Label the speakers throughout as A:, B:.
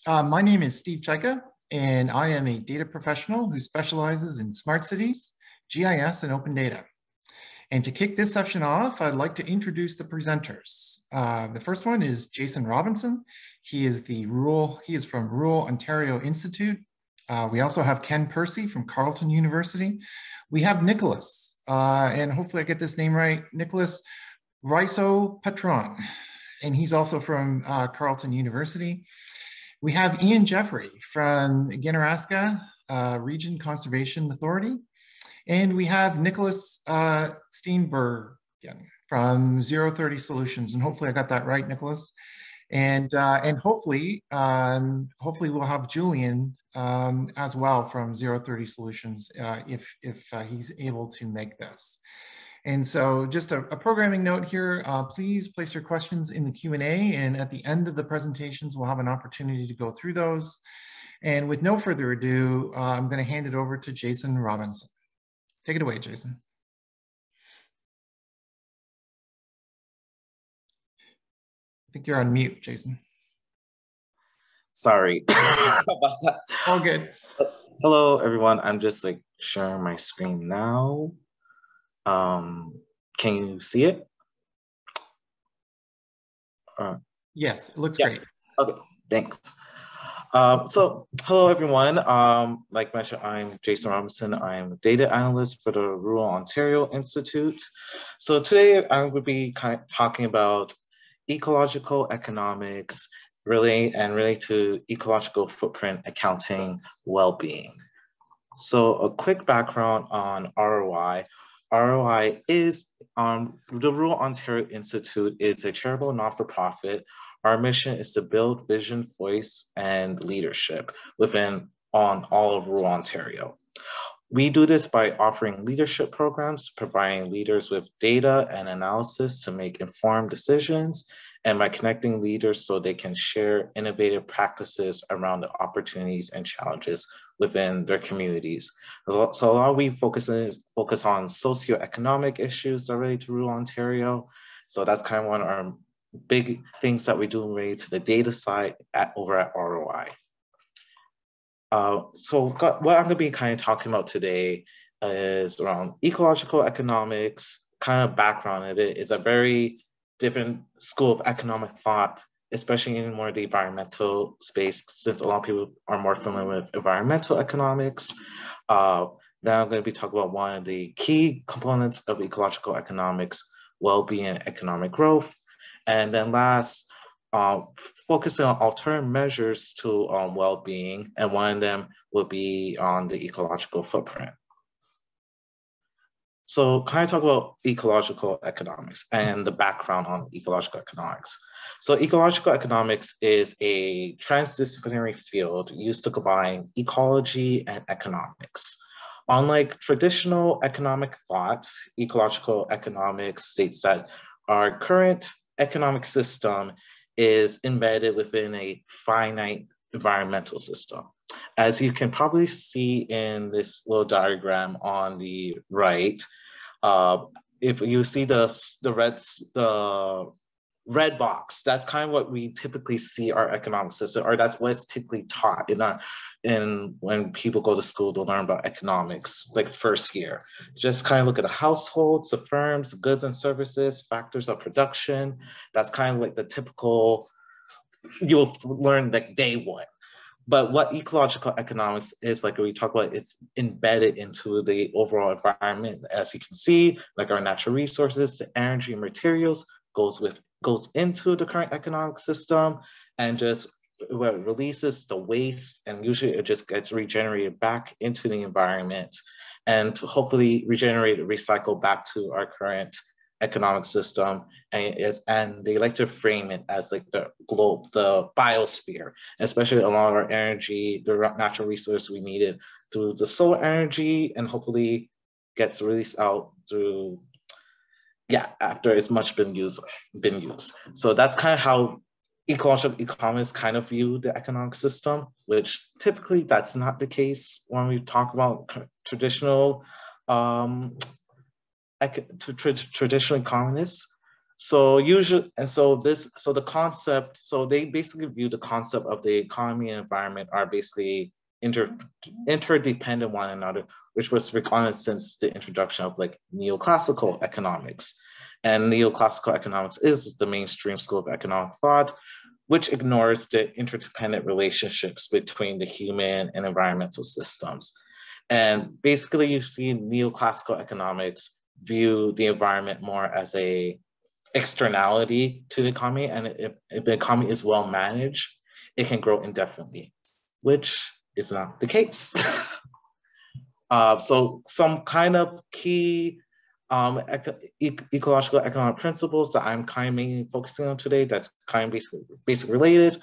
A: My name is Steve Chaika, and I am a data professional who specializes in smart cities, GIS, and open data. And to kick this session off, I'd like to introduce the presenters. The first one is Jason Robinson. He is from Rural Ontario Institute. We also have Ken Percy from Carleton University. We have Nicholas, and hopefully I get this name right, Nicholas Riso-Patron, and he's also from Carleton University. We have Ian Jeffrey from Ganaraska Region Conservation Authority. And we have Nicholas Steenbergen from 030 Solutions. And hopefully I got that right, Nicholas. And hopefully we'll have Julian as well from 030 Solutions if he's able to make this. And so just a programming note here, please place your questions in the Q&A, and at the end of the presentations, we'll have an opportunity to go through those. And with no further ado, I'm going to hand it over to Jason Robinson. Take it away, Jason. I think you're on mute, Jason.
B: Sorry about that.
A: All good.
B: Hello, everyone. I'm just sharing my screen now. Can you see it?
A: Yes, it looks great.
B: Okay, thanks. So hello, everyone. Like mentioned, I'm Jason Robinson. I'm a data analyst for the Rural Ontario Institute. So today I'm going to be talking about ecological economics, related to ecological footprint accounting well-being. So a quick background on ROI. ROI is, the Rural Ontario Institute is a charitable not-for-profit. Our mission is to build vision, voice, and leadership on all of rural Ontario. We do this by offering leadership programs, providing leaders with data and analysis to make informed decisions, and by connecting leaders so they can share innovative practices around the opportunities and challenges within their communities. So a lot we focus on socioeconomic issues that relate to rural Ontario. So that's kind of one of our big things that we do related to the data side over at ROI. So what I'm going to be kind of talking about today is around ecological economics. Kind of background of it is a very different school of economic thought, especially in more of the environmental space, since a lot of people are more familiar with environmental economics. Then I'm going to be talking about one of the key components of ecological economics, well-being and economic growth. And then last, focusing on alternative measures to well-being, and one of them will be on the ecological footprint. So kind of talk about ecological economics and the background on ecological economics. So ecological economics is a transdisciplinary field used to combine ecology and economics. Unlike traditional economic thought, ecological economics states that our current economic system is embedded within a finite environmental system. As you can probably see in this little diagram on the right, if you see the red box, that's kind of what we typically see our economic system, or that's what's typically taught when people go to school to learn about economics, like first year. Just kind of look at the households, the firms, the goods and services, factors of production. That's kind of like the typical, you'll learn like day one. But what ecological economics is, like we talk about, it's embedded into the overall environment. As you can see, like our natural resources, the energy and materials goes into the current economic system, and just releases the waste, and usually it just gets regenerated back into the environment and hopefully regenerated, recycled back to our current economic system. And they like to frame it as like the globe, the biosphere, especially a lot of our energy, the natural resource we needed through the solar energy, and hopefully gets released out through, after it's much been used. So that's kind of how ecological economists kind of view the economic system, which typically that's not the case when we talk about traditional traditional economists. The concept, so they basically view the concept of the economy and environment are basically interdependent one another, which was recognized since the introduction of like neoclassical economics. And neoclassical economics is the mainstream school of economic thought, which ignores the interdependent relationships between the human and environmental systems. And basically you see neoclassical economics view the environment more as a externality to the economy, and if the economy is well managed, it can grow indefinitely, which is not the case. So some kind of key ecological economic principles that I'm kind of mainly focusing on today that's kind of basically related.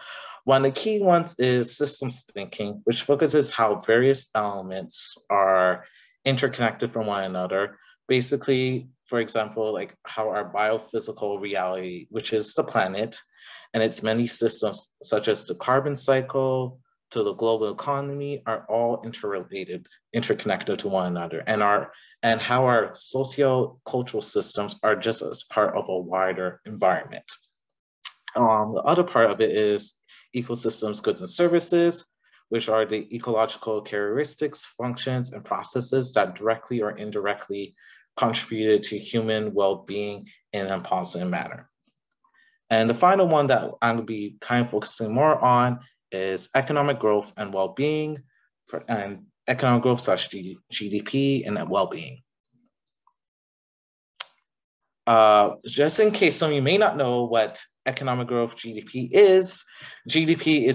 B: One of the key ones is systems thinking, which focuses how various elements are interconnected from one another. Basically, for example, like how our biophysical reality, which is the planet, and its many systems, such as the carbon cycle to the global economy, are all interrelated, interconnected to one another, and how our socio-cultural systems are just as part of a wider environment. The other part of it is ecosystems, goods, and services, which are the ecological characteristics, functions, and processes that directly or indirectly contributed to human well-being in a positive manner. And the final one that I'm going to be kind of focusing more on is economic growth and well-being, and economic growth / GDP and well-being. Just in case some of you may not know what economic growth GDP is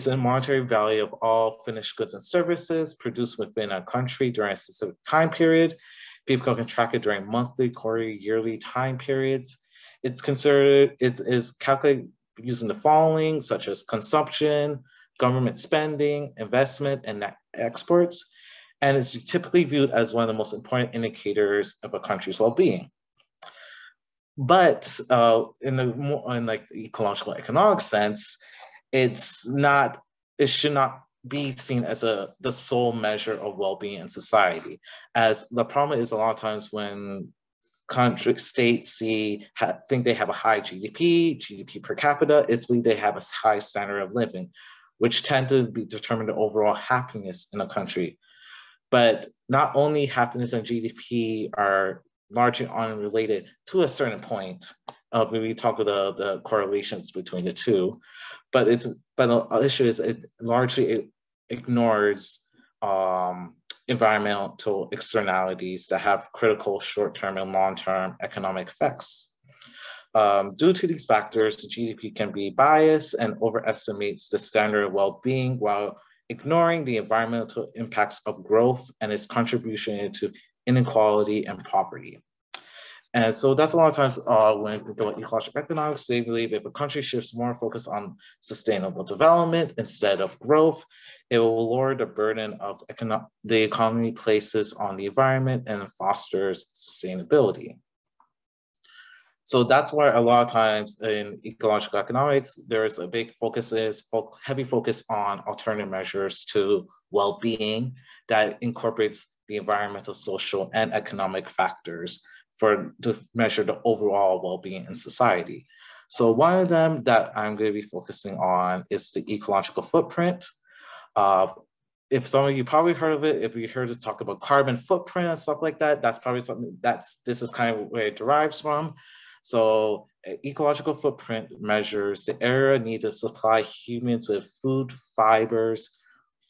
B: a monetary value of all finished goods and services produced within a country during a specific time period. People can track it during monthly, quarterly, yearly time periods. It is calculated using the following, such as consumption, government spending, investment, and exports. And it's typically viewed as one of the most important indicators of a country's well-being. But in the ecological economic sense, it should not be seen as the sole measure of well-being in society. As the problem is a lot of times when states think they have a high GDP per capita, it's when they have a high standard of living, which tend to determine the overall happiness in a country. But not only happiness and GDP are largely unrelated to a certain point of when we talk about the correlations between the two, but the issue is it largely ignores environmental externalities that have critical short-term and long-term economic effects. Due to these factors, the GDP can be biased and overestimates the standard of well-being while ignoring the environmental impacts of growth and its contribution to inequality and poverty. And so that's a lot of times when we think about ecological economics, they believe if a country shifts more focus on sustainable development instead of growth, it will lower the burden of the economy places on the environment and fosters sustainability. So that's why a lot of times in ecological economics, there's a big heavy focus on alternative measures to well-being that incorporates the environmental, social, and economic factors to measure the overall well-being in society. So one of them that I'm going to be focusing on is the ecological footprint. If some of you probably heard of it, if you heard us talk about carbon footprint and stuff like that, that's probably something this is kind of where it derives from. So ecological footprint measures the area needed to supply humans with food, fibers,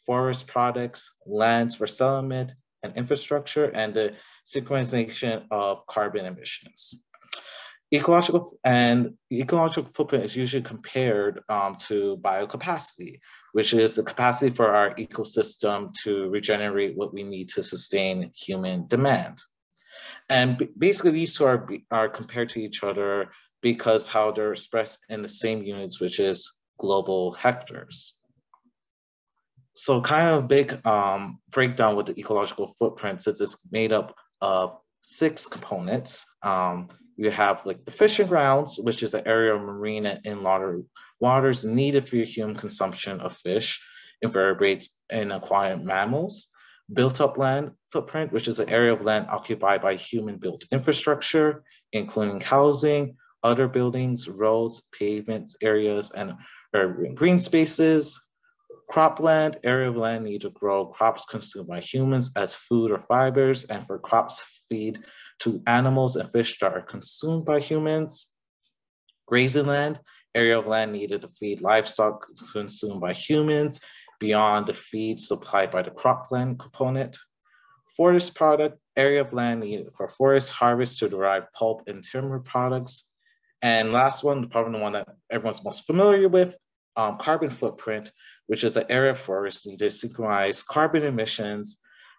B: forest products, lands for settlement and infrastructure, and the synchronization of carbon emissions. Ecological footprint is usually compared to biocapacity, which is the capacity for our ecosystem to regenerate what we need to sustain human demand. And basically these two are compared to each other because how they're expressed in the same units, which is global hectares. So kind of a big breakdown with the ecological footprint, since it's made up of 6 components. You have like the fishing grounds, which is an area of marine and inland waters needed for human consumption of fish, invertebrates, and aquatic mammals. Built up land footprint, which is an area of land occupied by human built infrastructure, including housing, other buildings, roads, pavements, areas, and urban green spaces. Cropland, area of land needed to grow crops consumed by humans as food or fibers, and for crops feed to animals and fish that are consumed by humans. Grazing land, area of land needed to feed livestock consumed by humans beyond the feed supplied by the cropland component. Forest product, area of land needed for forest harvest to derive pulp and timber products. And last one, probably the one that everyone's most familiar with, carbon footprint, which is an area of forest needed to synchronize carbon emissions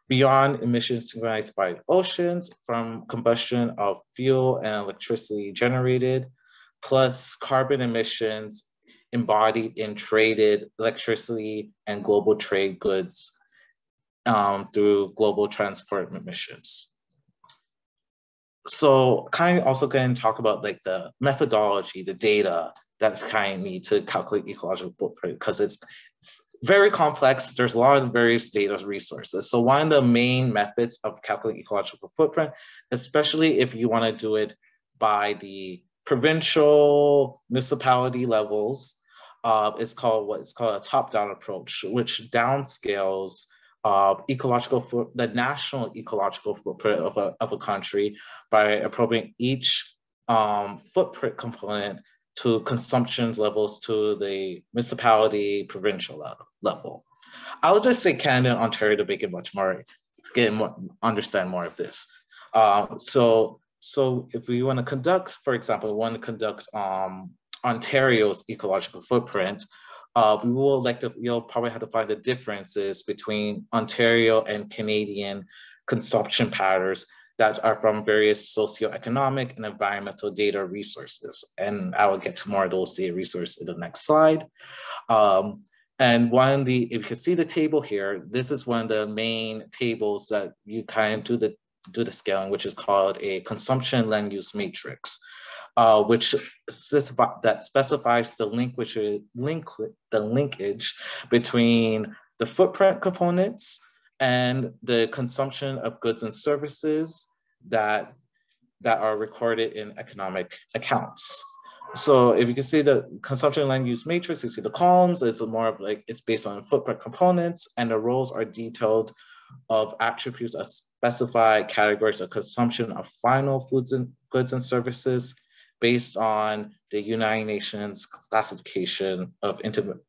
B: beyond emissions synchronized by oceans from combustion of fuel and electricity generated, plus carbon emissions embodied in traded electricity and global trade goods through global transport emissions. So kind of also going to talk about like the methodology, the data that kind of need to calculate ecological footprint, because it's very complex. There's a lot of various data resources. So one of the main methods of calculating ecological footprint, especially if you want to do it by the provincial municipality levels, is called what's called a top-down approach, which downscales the national ecological footprint of a country by appropriating each footprint component to consumption levels to the municipality, provincial level. I'll just say Canada and Ontario to make it much more, understand more of this. So if we want to conduct, for example, we want to conduct Ontario's ecological footprint, you'll probably have to find the differences between Ontario and Canadian consumption patterns that are from various socioeconomic and environmental data resources. And I will get to more of those data resources in the next slide. And if you can see the table here, this is one of the main tables that you kind of do the scaling, which is called a consumption land use matrix. Which specifies the linkage between the footprint components and the consumption of goods and services that are recorded in economic accounts. So if you can see the consumption land use matrix, you see the columns, it's more of like, it's based on footprint components, and the rows are detailed of attributes that specify categories of consumption of final foods and goods and services based on the United Nations classification of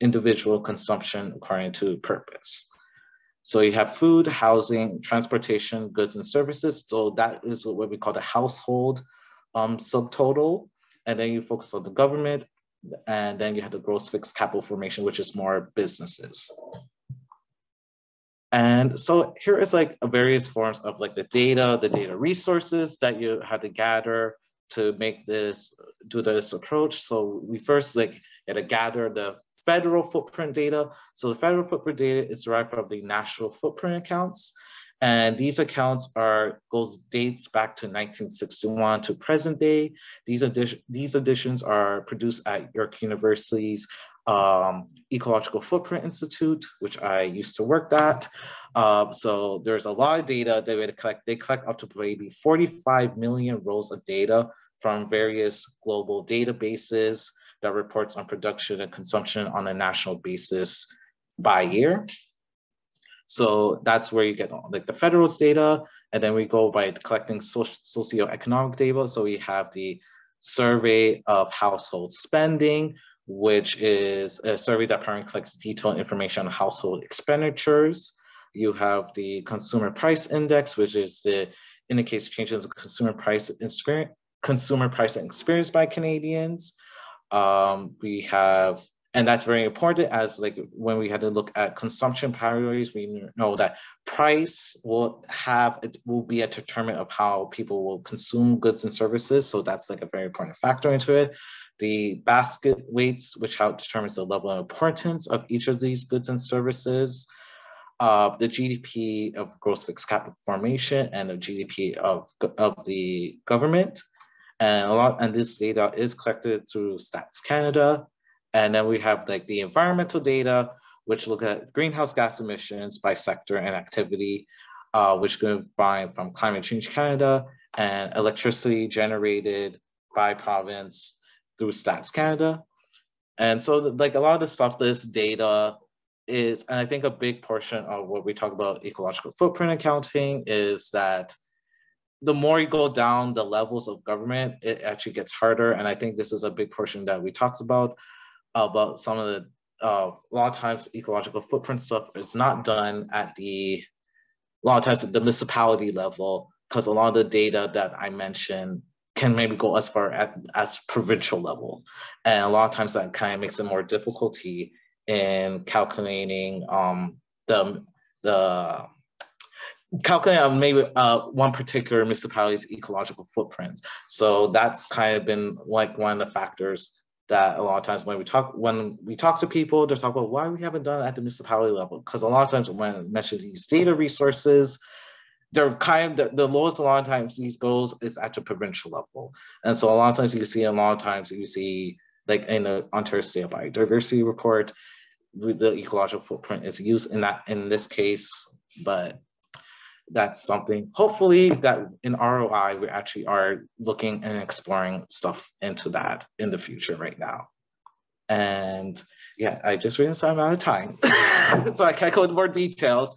B: individual consumption according to purpose. So you have food, housing, transportation, goods and services. So that is what we call the household subtotal. And then you focus on the government, and then you have the gross fixed capital formation, which is more businesses. And so here is like various forms of like the data resources that you have to gather to do this approach. So we first had to gather the federal footprint data. So the federal footprint data is derived from the national footprint accounts. And these accounts dates back to 1961 to present day. These editions are produced at York University's Ecological Footprint Institute, which I used to work at. So there's a lot of data they collect up to maybe 45 million rows of data from various global databases that reports on production and consumption on a national basis by year. So that's where you get like the federal's data, and then we go by collecting socioeconomic data. So we have the survey of household spending, which is a survey that primarily collects detailed information on household expenditures. You have the consumer price index, which indicates changes in consumer price experienced by Canadians. And that's very important, as like when we had to look at consumption priorities, we know that price will be a determinant of how people will consume goods and services. So that's like a very important factor into it. The basket weights, which determines the level of importance of each of these goods and services. The GDP of gross fixed capital formation and the GDP of the government. And this data is collected through Stats Canada. And then we have like the environmental data, which look at greenhouse gas emissions by sector and activity, which you can find from Climate Change Canada, and electricity generated by province through Stats Canada. And so like a lot of the stuff, this data is, and I think a big portion of what we talk about ecological footprint accounting is that the more you go down the levels of government, it actually gets harder. And I think this is a big portion that we talked about some of the, a lot of times ecological footprint stuff is not done at a lot of times at the municipality level, because a lot of the data that I mentioned can maybe go as far as provincial level. And a lot of times that kind of makes it more difficulty in calculating the calculating maybe one particular municipality's ecological footprint. So that's kind of been like one of the factors that a lot of times when we talk to people, they talk about why we haven't done it at the municipality level. Because a lot of times when I mention these data resources, they're kind of the lowest a lot of times these goals is at the provincial level. And so a lot of times you see like in the Ontario State Biodiversity Report, the ecological footprint is used in this case, but that's something hopefully that in ROI we actually are looking and exploring stuff into that in the future right now. And yeah, I just realized I'm out of time, so I can't go into more details.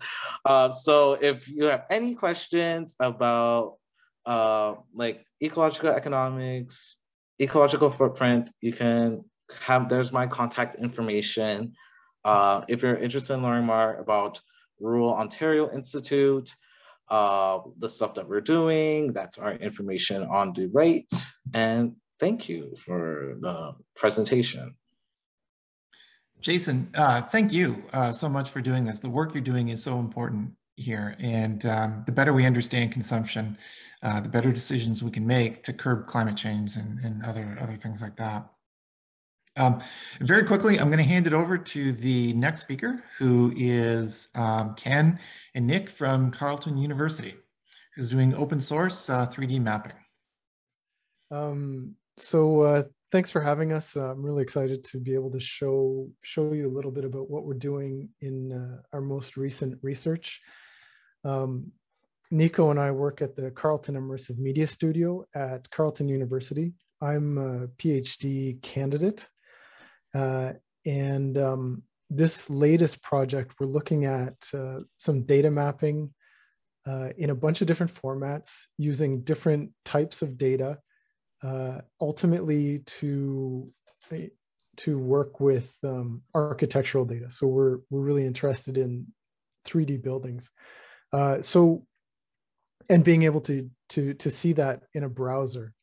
B: So if you have any questions about like ecological economics, ecological footprint, you can there's my contact information. If you're interested in learning more about Rural Ontario Institute, the stuff that we're doing, that's our information on the right. And thank you for the presentation.
A: Jason, thank you so much for doing this. The work you're doing is so important here. And the better we understand consumption, the better decisions we can make to curb climate change and other things like that. Very quickly, I'm going to hand it over to the next speaker, who is Ken and Nick from Carleton University, who's doing open source 3D mapping.
C: Thanks for having us. I'm really excited to be able to show you a little bit about what we're doing in our most recent research. Nico and I work at the Carleton Immersive Media Studio at Carleton University. I'm a PhD candidate. This latest project, we're looking at some data mapping in a bunch of different formats using different types of data, ultimately to work with architectural data. So we're really interested in 3D buildings. And being able to see that in a browser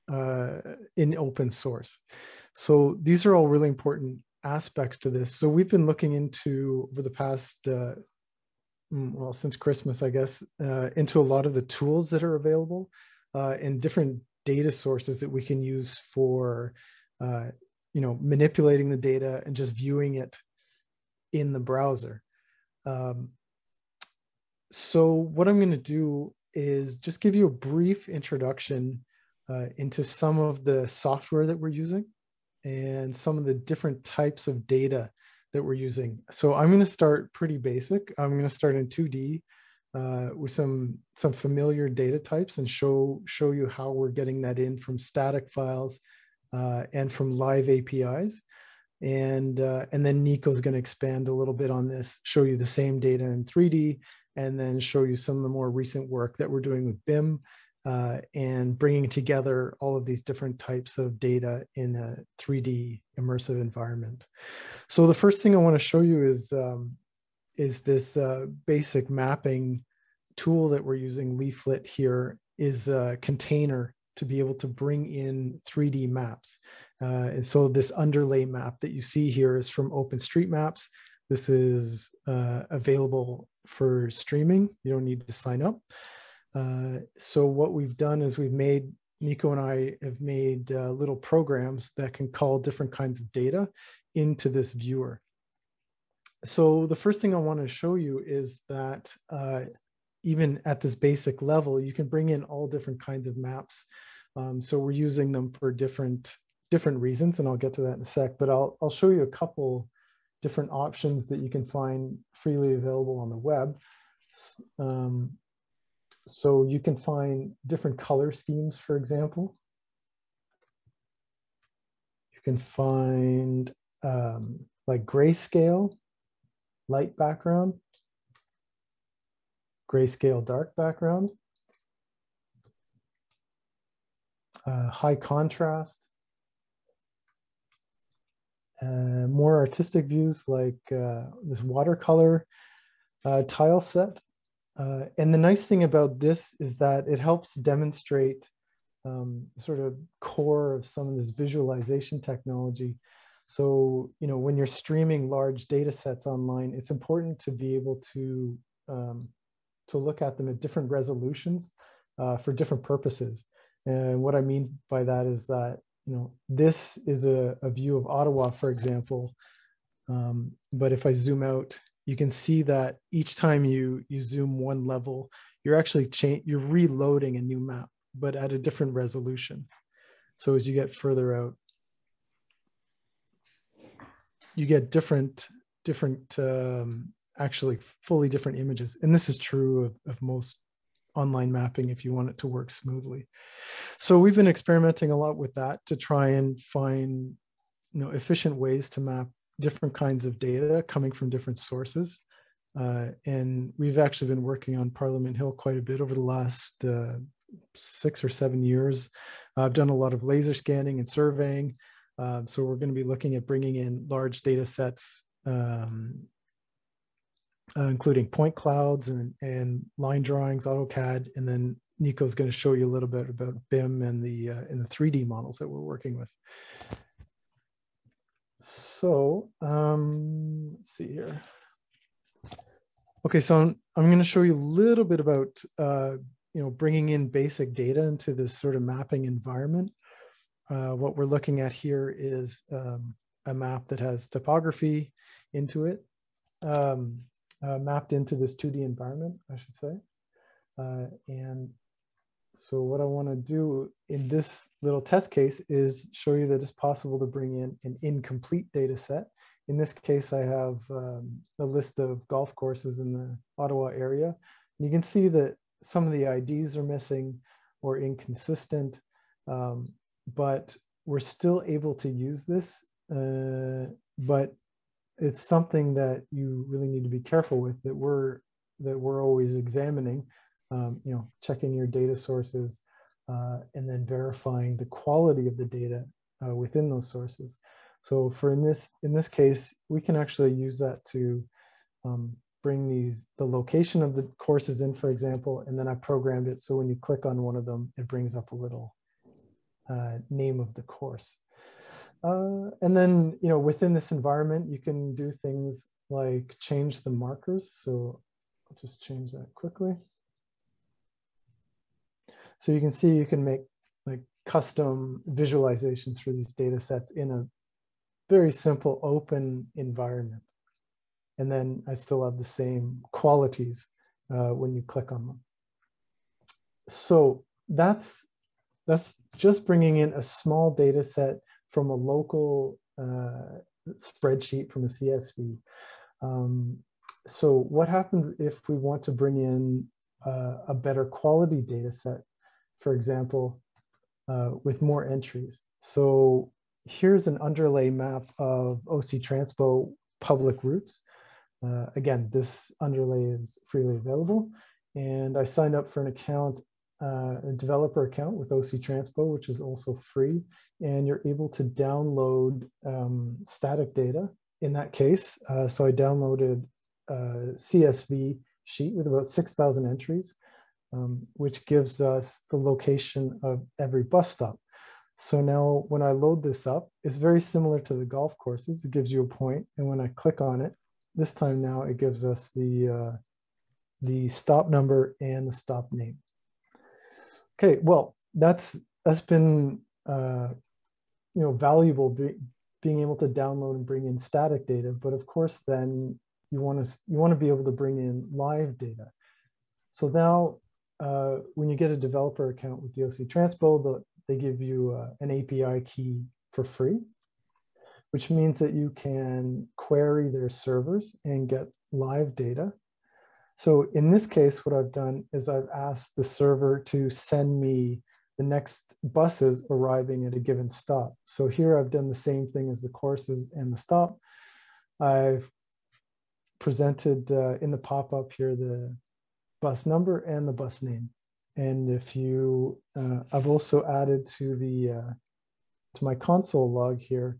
C: in open source. So these are all really important aspects to this. So we've been looking into, over the past, well, since Christmas, I guess, into a lot of the tools that are available and different data sources that we can use for, manipulating the data and just viewing it in the browser. So what I'm going to do is just give you a brief introduction into some of the software that we're using and some of the different types of data that we're using. So I'm going to start pretty basic. I'm going to start in 2D with some familiar data types and show you how we're getting that in from static files and from live APIs. And then Nico's going to expand a little bit on this, show you the same data in 3D, and then show you some of the more recent work that we're doing with BIM and bringing together all of these different types of data in a 3D immersive environment. So the first thing I want to show you is this basic mapping tool that we're using. Leaflet here is a container to be able to bring in 3D maps. And so this underlay map that you see here is from OpenStreetMaps. This is available for streaming. You don't need to sign up. So what we've done is Nico and I have made little programs that can call different kinds of data into this viewer. So the first thing I want to show you is that even at this basic level, you can bring in all different kinds of maps. So we're using them for different reasons, and I'll get to that in a sec, but I'll show you a couple different options that you can find freely available on the web. So you can find different color schemes, for example. can find like grayscale, light background, grayscale, dark background, high contrast, more artistic views like this watercolor tile set. And the nice thing about this is that it helps demonstrate sort of core of some of this visualization technology. So, you know, when you're streaming large data sets online, it's important to be able to look at them at different resolutions for different purposes. And what I mean by that is that, you know, this is a view of Ottawa, for example. But if I zoom out, you can see that each time you zoom one level, you're actually you're reloading a new map, but at a different resolution. So as you get further out, you get different actually fully different images. And this is true of most online mapping if you want it to work smoothly. So we've been experimenting a lot with that to try and find, you know, efficient ways to map different kinds of data coming from different sources. And we've actually been working on Parliament Hill quite a bit over the last 6 or 7 years. I've done a lot of laser scanning and surveying. So we're going to be looking at bringing in large data sets, including point clouds and line drawings, AutoCAD, and then Nico's going to show you a little bit about BIM and the 3D models that we're working with. So let's see here. Okay, so I'm going to show you a little bit about you know, bringing in basic data into this sort of mapping environment. What we're looking at here is a map that has topography into it, mapped into this 2D environment, I should say. And so what I want to do in this little test case is show you that it's possible to bring in an incomplete data set. In this case, I have a list of golf courses in the Ottawa area. And you can see that some of the IDs are missing or inconsistent, but we're still able to use this. But it's something that you really need to be careful with, that we're always examining, you know, checking your data sources and then verifying the quality of the data within those sources. So for in this case, we can actually use that to bring the location of the courses in, for example, and then I programmed it so when you click on one of them, it brings up a little name of the course. And then, you know, within this environment, you can do things like change the markers. So I'll just change that quickly. So you can see you can make like custom visualizations for these data sets in a very simple open environment. And then I still have the same qualities when you click on them. So that's just bringing in a small data set from a local spreadsheet from a CSV. So what happens if we want to bring in a better quality data set, for example, with more entries? So here's an underlay map of OC Transpo public routes. Again, this underlay is freely available. And I signed up for an account, a developer account with OC Transpo, which is also free. And you're able to download static data in that case. So I downloaded a CSV sheet with about 6,000 entries, which gives us the location of every bus stop. So now when I load this up, it's very similar to the golf courses. It gives you a point, and when I click on it, this time now it gives us the stop number and the stop name. Okay, well, that's been you know, valuable, being able to download and bring in static data. But of course, then you want to be able to bring in live data. So now when you get a developer account with the OC Transpo, they give you an API key for free, which means that you can query their servers and get live data. So in this case, what I've done is I've asked the server to send me the next buses arriving at a given stop. So here I've done the same thing as the courses and the stop. I've presented in the pop-up here the bus number and the bus name. And if you, I've also added to my console log here,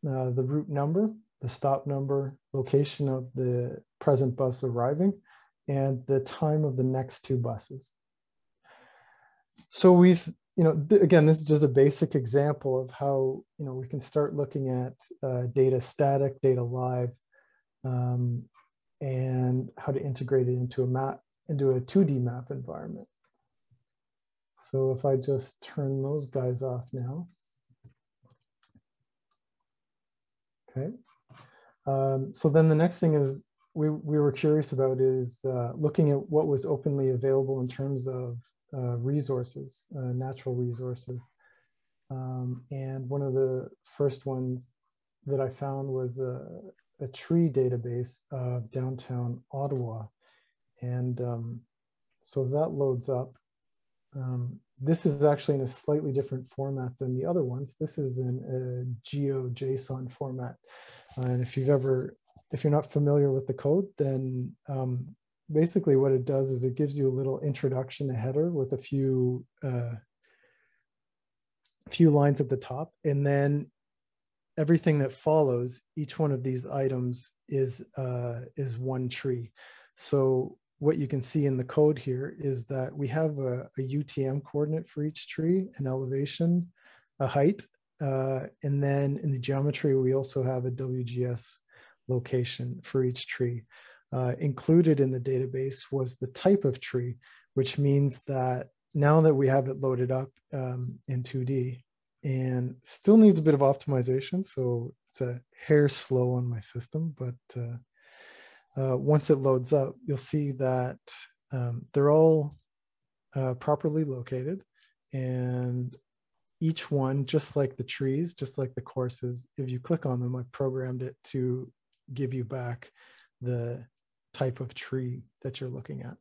C: the route number, the stop number, location of the present bus arriving, and the time of the next two buses. So we've, again, this is just a basic example of how, we can start looking at data static, data live, and how to integrate it into a map, into a 2D map environment. So if I just turn those guys off now. Okay. So then the next thing is we were curious about is looking at what was openly available in terms of resources, natural resources. And one of the first ones that I found was a tree database of downtown Ottawa. And so as that loads up, this is actually in a slightly different format than the other ones. This is in a GeoJSON format. And if you're not familiar with the code, then basically what it does is it gives you a little introduction, a header with a few lines at the top, and then everything that follows each one of these items is one tree. So what you can see in the code here is that we have a UTM coordinate for each tree, an elevation, a height, and then in the geometry, we also have a WGS location for each tree. Included in the database was the type of tree, which means that now that we have it loaded up in 2D, and still needs a bit of optimization, so it's a hair slow on my system, but once it loads up, you'll see that they're all properly located, and each one, just like the trees, just like the courses, if you click on them, I programmed it to give you back the type of tree that you're looking at.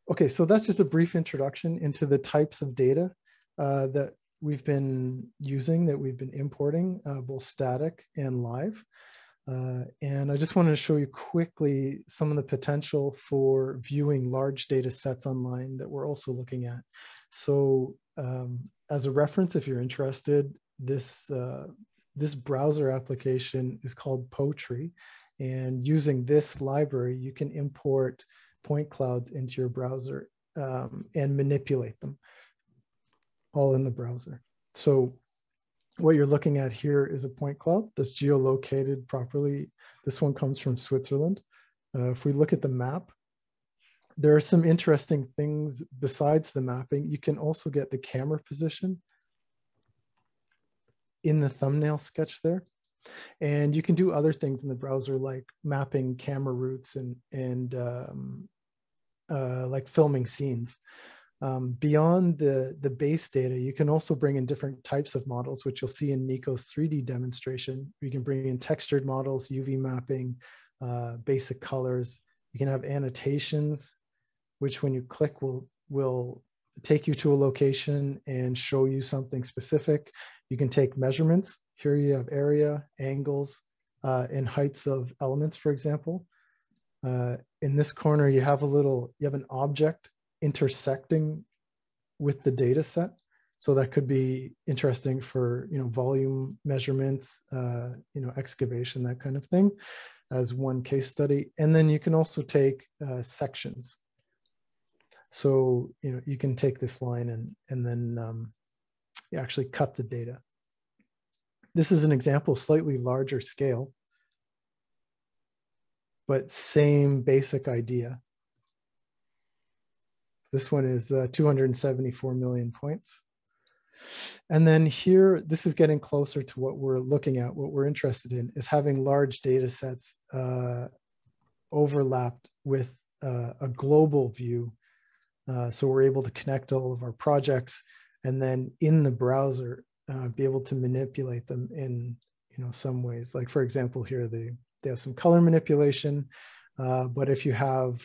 C: Okay, so that's just a brief introduction into the types of data that we've been using, that we've been importing, both static and live. And I just wanted to show you quickly some of the potential for viewing large data sets online that we're also looking at. So as a reference, if you're interested, this browser application is called Poetry. And using this library, you can import point clouds into your browser and manipulate them all in the browser. So what you're looking at here is a point cloud that's geolocated properly. This one comes from Switzerland. If we look at the map, there are some interesting things besides the mapping. You can also get the camera position in the thumbnail sketch there. And you can do other things in the browser like mapping camera routes and like filming scenes. Beyond the base data, you can also bring in different types of models, which you'll see in Nico's 3D demonstration. You can bring in textured models, UV mapping, basic colors. You can have annotations, which when you click will take you to a location and show you something specific. You can take measurements. Here you have area, angles, and heights of elements, for example. In this corner, you have an object intersecting with the data set. So that could be interesting for, volume measurements, excavation, that kind of thing, as one case study. And then you can also take sections. So, you can take this line and then you actually cut the data. This is an example, slightly larger scale, but same basic idea. This one is 274 million points. And then here, this is getting closer to what we're looking at. What we're interested in is having large data sets overlapped with a global view. So we're able to connect all of our projects and then in the browser, be able to manipulate them in some ways. Like for example, here they have some color manipulation, but if you have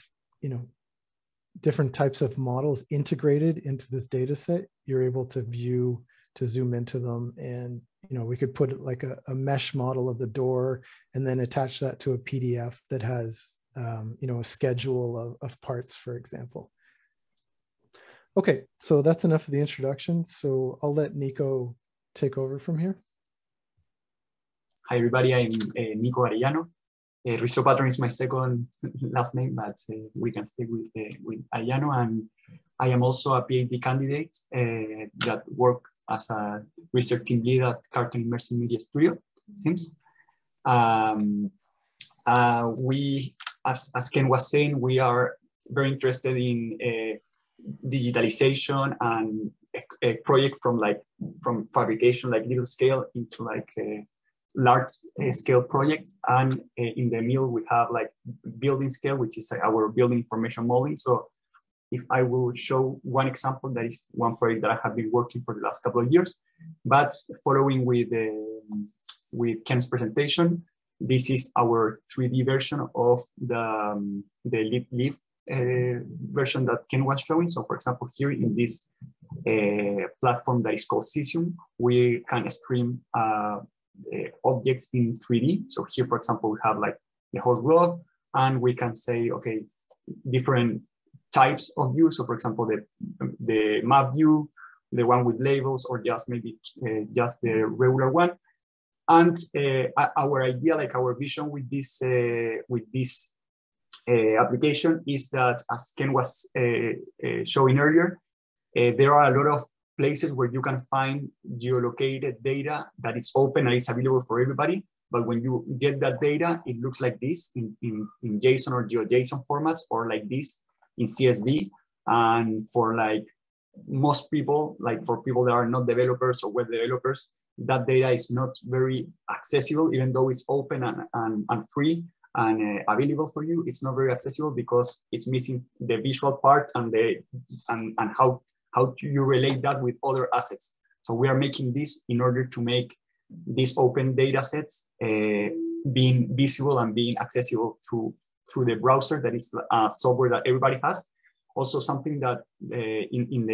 C: different types of models integrated into this data set, you're able to view, to zoom into them. And, we could put like a mesh model of the door and then attach that to a PDF that has, a schedule of parts, for example. Okay, so that's enough of the introduction. So I'll let Nico take over from here.
D: Hi, everybody. I'm Nico Arellano. Rizzo Patron is my second last name, but we can stay with Arellano. And I am also a PhD candidate that work as a research team lead at Cartoon Immersive Media Studio, seems. We, as Ken was saying, we are very interested in digitalization and a project from fabrication, like little scale into large scale projects. And in the middle, we have like building scale, which is our building information modeling. So if I will show one example, that is one project that I have been working for the last couple of years, but following with Ken's presentation, this is our 3D version of the leaf version that Ken was showing. So for example, here in this platform that is called Cesium, we can stream objects in 3D. So here, for example, we have like the whole globe, and we can say, okay, different types of views. So for example, the map view, the one with labels, or just maybe just the regular one. And our idea, like our vision with this application is that, as Ken was showing earlier, there are a lot of places where you can find geolocated data that is open and it's available for everybody. But when you get that data, it looks like this in JSON or GeoJSON formats, or like this in CSV. And for like most people, like for people that are not developers or web developers, that data is not very accessible, even though it's open and free and available for you. It's not very accessible because it's missing the visual part and how do you relate that with other assets. So we are making this in order to make these open data sets being visible and being accessible through the browser. That is software that everybody has. Also something that in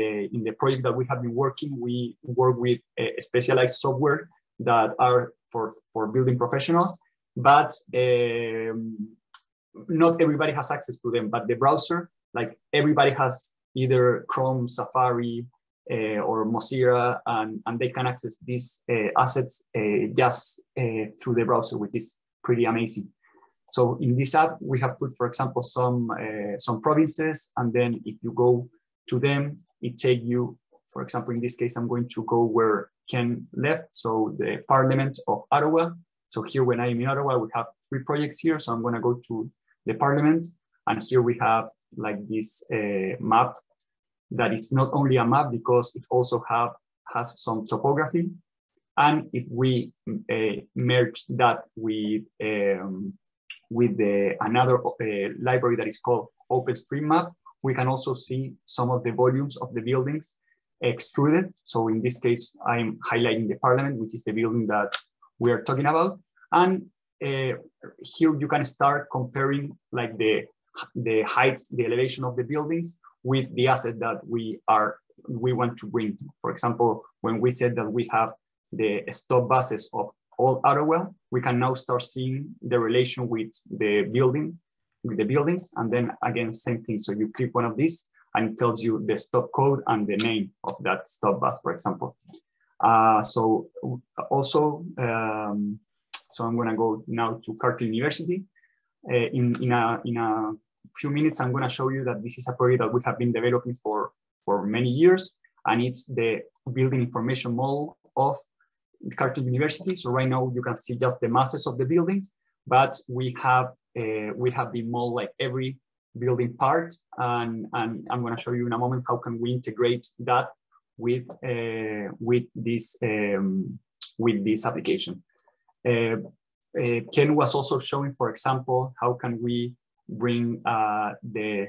D: the project that we have been working, we work with specialized software that are for building professionals, but not everybody has access to them. But the browser, like everybody has either Chrome, Safari, or Mozilla, and they can access these assets just through the browser, which is pretty amazing. So in this app, we have put, for example, some provinces, and then if you go to them, it takes you, for example, in this case, I'm going to go where Ken left, so the Parliament of Ottawa. So here, when I am in Ottawa, we have 3 projects here. So I'm going to go to the Parliament, and here we have like this map that is not only a map because it also has some topography. And if we merge that with another library that is called OpenStreetMap, we can also see some of the volumes of the buildings extruded. So in this case, I'm highlighting the Parliament, which is the building that we are talking about. And here you can start comparing like the heights, the elevation of the buildings with the asset that we want to bring. For example, when we said that we have the stop buses of all Ottawa, we can now start seeing the relation with the buildings, and then again, same thing. So you click one of these and it tells you the stop code and the name of that stop bus, for example. So I'm gonna go now to Carleton University. In a few minutes, I'm gonna show you that this is a project that we have been developing for many years, and it's the building information model of Carleton University. So right now you can see just the masses of the buildings, but we have been modeled like every building part, and I'm going to show you in a moment how can we integrate that with this application. Ken was also showing, for example, how can we bring the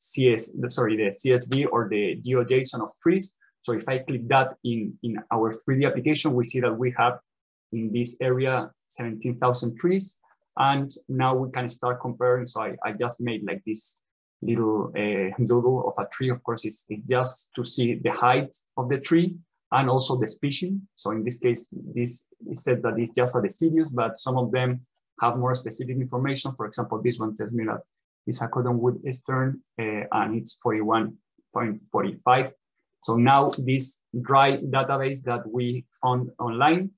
D: CSV or the GeoJSON of trees. So if I click that in our 3D application, we see that we have in this area 17,000 trees. And now we can start comparing. So I just made like this little doodle of a tree, of course, is just to see the height of the tree and also the species. So in this case, this is said that it's just a deciduous, but some of them have more specific information. For example, this one tells me that it's a cottonwood eastern and it's 41.45. So now this dry database that we found online,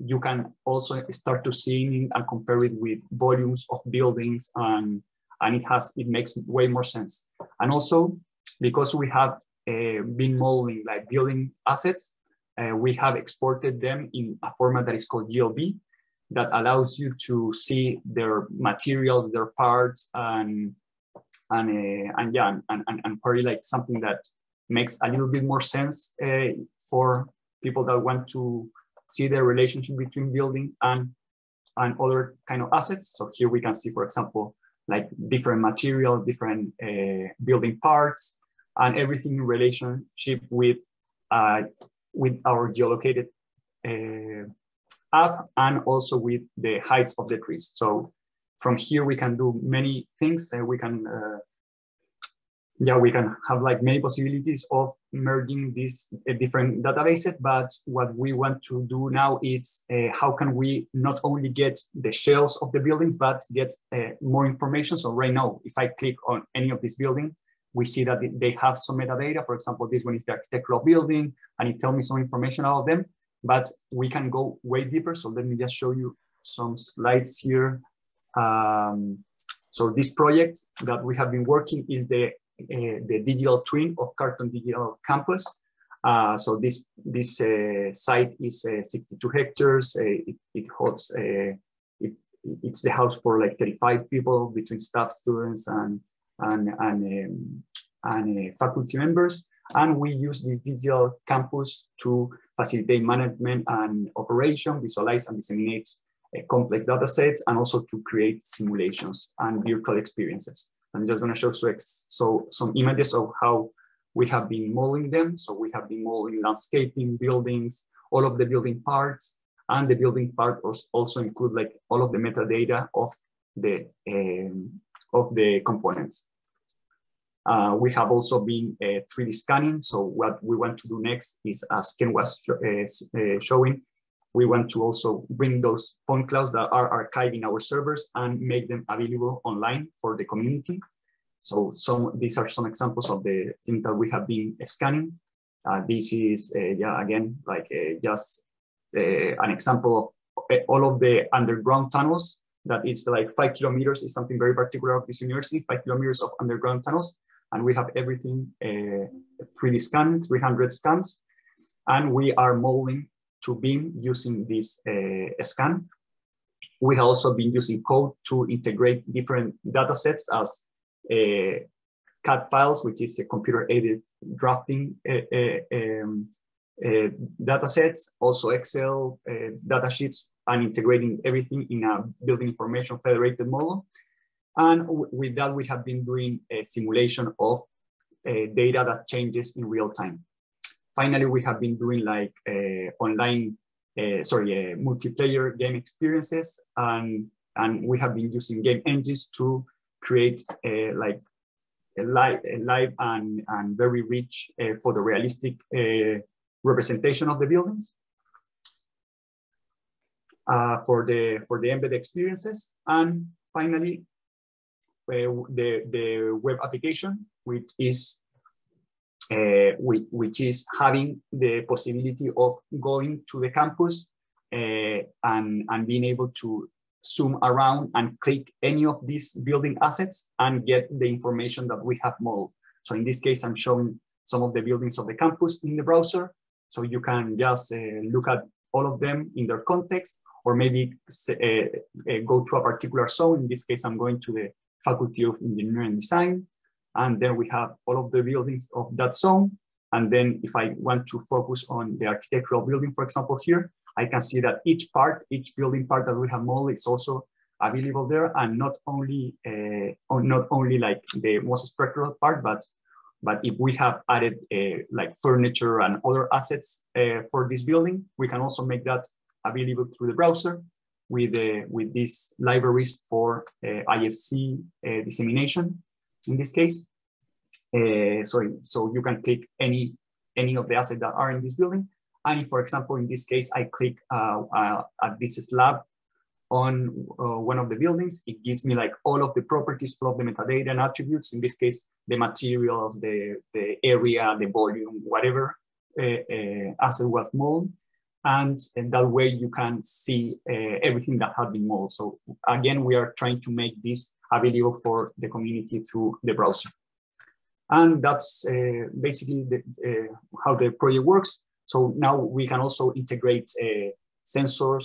D: you can also start to see and compare it with volumes of buildings, and it makes way more sense. And also, because we have been modeling like building assets, we have exported them in a format that is called GLB, that allows you to see their materials, their parts, and probably like something that makes a little bit more sense for people that want to see the relationship between building and other kind of assets. So here we can see, for example, like different material, different building parts, and everything in relationship with our geolocated app, and also with the heights of the trees. So from here we can do many things. We can have like many possibilities of merging these different databases. But what we want to do now is how can we not only get the shells of the buildings, but get more information. So right now, if I click on any of these buildings, we see that they have some metadata. For example, this one is the architectural building, and it tells me some information about them, but we can go way deeper. So let me just show you some slides here. So this project that we have been working is the digital twin of Carton Digital Campus. So this site is 62 hectares. It holds, it's the house for like 35 people between staff, students, and faculty members. And we use this digital campus to facilitate management and operation, visualize and disseminate complex data sets, and also to create simulations and virtual experiences. I'm just going to show some images of how we have been modeling them. So we have been modeling landscaping, buildings, all of the building parts, and the building part also include like all of the metadata of the components. We have also been 3D scanning. So what we want to do next is, as Ken was showing, we want to also bring those point clouds that are archived in our servers and make them available online for the community. So these are some examples of the things that we have been scanning. This is, again, like just an example of all of the underground tunnels. That is like 5 kilometers is something very particular of this university, 5 kilometers of underground tunnels. And we have everything 3D scanned, 300 scans. And we are modeling to BIM using this scan. We have also been using code to integrate different data sets as CAD files, which is a computer-aided drafting data sets, also Excel data sheets, and integrating everything in a building information federated model. And with that, we have been doing a simulation of data that changes in real time. Finally, we have been doing like online, multiplayer game experiences, and we have been using game engines to create like a live and very rich photorealistic representation of the buildings for the embedded experiences. And finally, the web application, which is having the possibility of going to the campus and being able to zoom around and click any of these building assets and get the information that we have modeled. So in this case, I'm showing some of the buildings of the campus in the browser. So you can just look at all of them in their context, or maybe go to a particular zone. In this case, I'm going to the Faculty of Engineering and Design. And then we have all of the buildings of that zone. And then if I want to focus on the architectural building, for example, here, I can see that each building part that we have modeled is also available there. And not only like the most spectral part, but if we have added like furniture and other assets for this building, we can also make that available through the browser with these libraries for IFC dissemination. in this case. So you can click any of the assets that are in this building. And if, for example, in this case, I click at this slab on one of the buildings, it gives me like all of the properties, all of the metadata and attributes. In this case, the materials, the area, the volume, whatever asset was molded. And that way you can see everything that had been molded. So again, we are trying to make this available for the community through the browser. And that's basically how the project works. So now we can also integrate sensor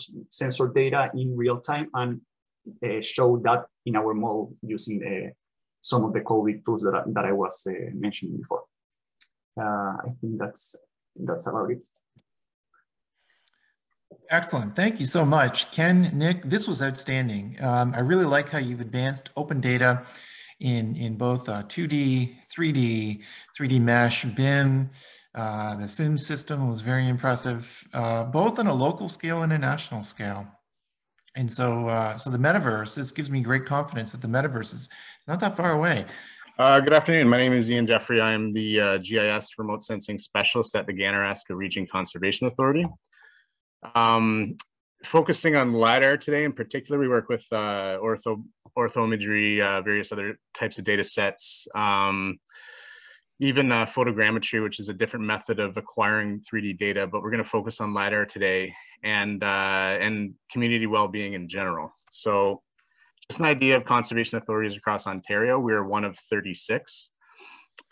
D: data in real time and show that in our model using some of the COVID tools that I was mentioning before. I think that's about it.
A: Excellent. Thank you so much, Ken, Nick. This was outstanding. I really like how you've advanced open data in both 2D, 3D mesh, BIM. The SIM system was very impressive, both on a local scale and a national scale. And so, so the metaverse, this gives me great confidence that the metaverse is not that far away.
E: Good afternoon. My name is Ian Jeffrey. I am the GIS remote sensing specialist at the Ganaraska Region Conservation Authority. Focusing on LiDAR today in particular, we work with orthoimagery, various other types of data sets, even photogrammetry, which is a different method of acquiring 3D data, but we're going to focus on LiDAR today and community well-being in general. So just an idea of conservation authorities across Ontario. We're one of 36.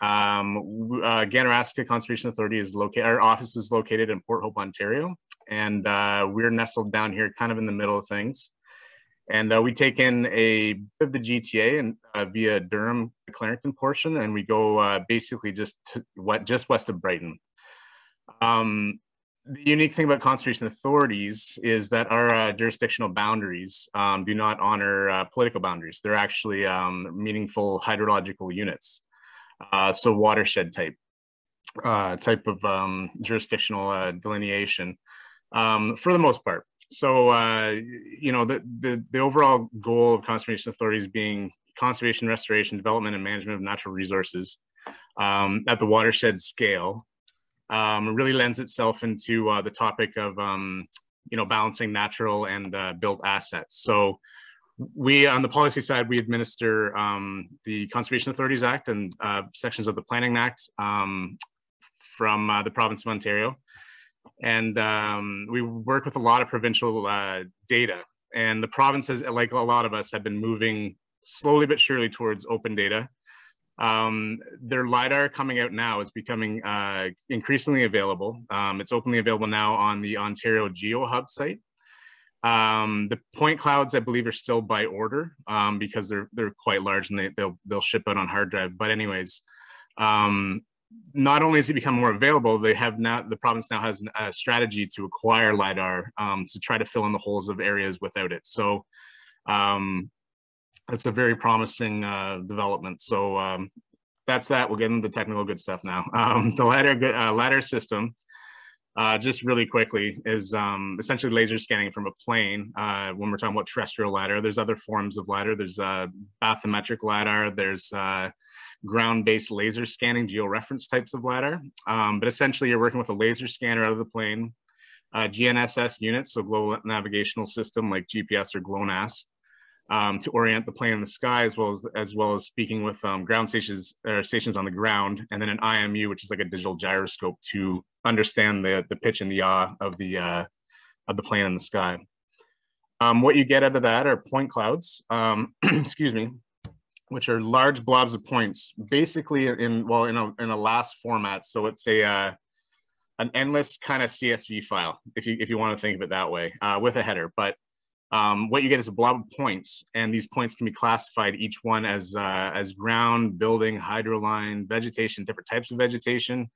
E: Ganaraska Conservation Authority is located, our office is located in Port Hope, Ontario, and we're nestled down here kind of in the middle of things. And we take in a bit of the GTA and via Durham, the Clarington portion, and we go basically just west of Brighton. The unique thing about conservation authorities is that our jurisdictional boundaries do not honor political boundaries. They're actually meaningful hydrological units. So watershed type of jurisdictional delineation for the most part. So, you know, the overall goal of conservation authorities being conservation, restoration, development, and management of natural resources at the watershed scale really lends itself into the topic of, you know, balancing natural and built assets. So we, on the policy side, we administer the Conservation Authorities Act and sections of the Planning Act from the province of Ontario. And we work with a lot of provincial data. And the provinces, like a lot of us, have been moving slowly but surely towards open data. Their LiDAR coming out now is becoming increasingly available. It's openly available now on the Ontario GeoHub site. The point clouds, I believe, are still by order because they're quite large and they'll ship out on hard drive. But anyways, not only has it become more available, the province now has a strategy to acquire LiDAR to try to fill in the holes of areas without it. So it's a very promising development. So that's that. We'll get into the technical good stuff now. The LiDAR system, just really quickly, is essentially laser scanning from a plane. When we're talking about terrestrial LiDAR, there's other forms of LiDAR. There's bathymetric LiDAR. There's ground-based laser scanning, georeference types of LiDAR. But essentially, you're working with a laser scanner out of the plane, GNSS units, so global navigational system like GPS or GLONASS, to orient the plane in the sky, as well as speaking with ground stations or stations on the ground, and then an IMU, which is like a digital gyroscope to understand the pitch and the yaw of the plane in the sky. What you get out of that are point clouds, excuse me, which are large blobs of points, basically in a LAS format. So it's an endless kind of CSV file, if you want to think of it that way, with a header. But what you get is a blob of points, and these points can be classified each one as ground, building, hydroline, vegetation, different types of vegetation.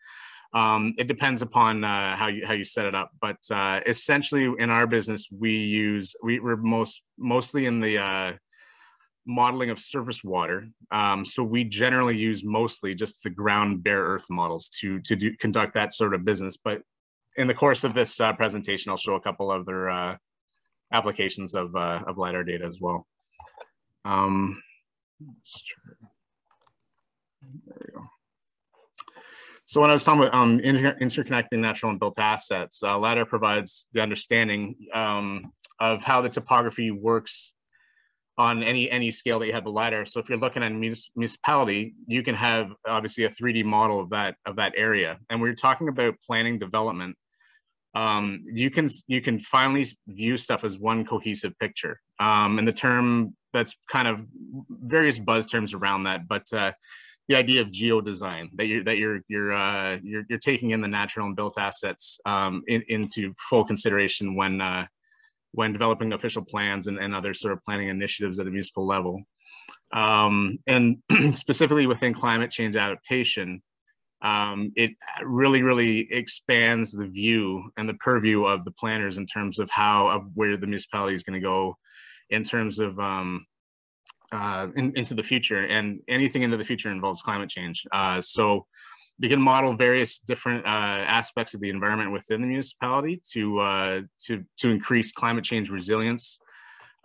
E: It depends upon how you set it up, but essentially in our business we're mostly in the modeling of surface water. So we generally use mostly just the ground bare earth models to conduct that sort of business. But in the course of this presentation, I'll show a couple other applications of LiDAR data as well. There we go. So when I was talking about interconnecting natural and built assets, LiDAR provides the understanding of how the topography works on any scale that you have the LiDAR. So if you're looking at a municipality, you can have obviously a 3D model of that area. And when you're talking about planning development, you can finally view stuff as one cohesive picture. And the term, that's kind of various buzz terms around that, but the idea of geo-design, that you're taking in the natural and built assets into full consideration when developing official plans and other sort of planning initiatives at a municipal level. And specifically within climate change adaptation, it really expands the view and the purview of the planners in terms of where the municipality is going to go in terms of into the future, and anything into the future involves climate change. So you can model various different aspects of the environment within the municipality to increase climate change resilience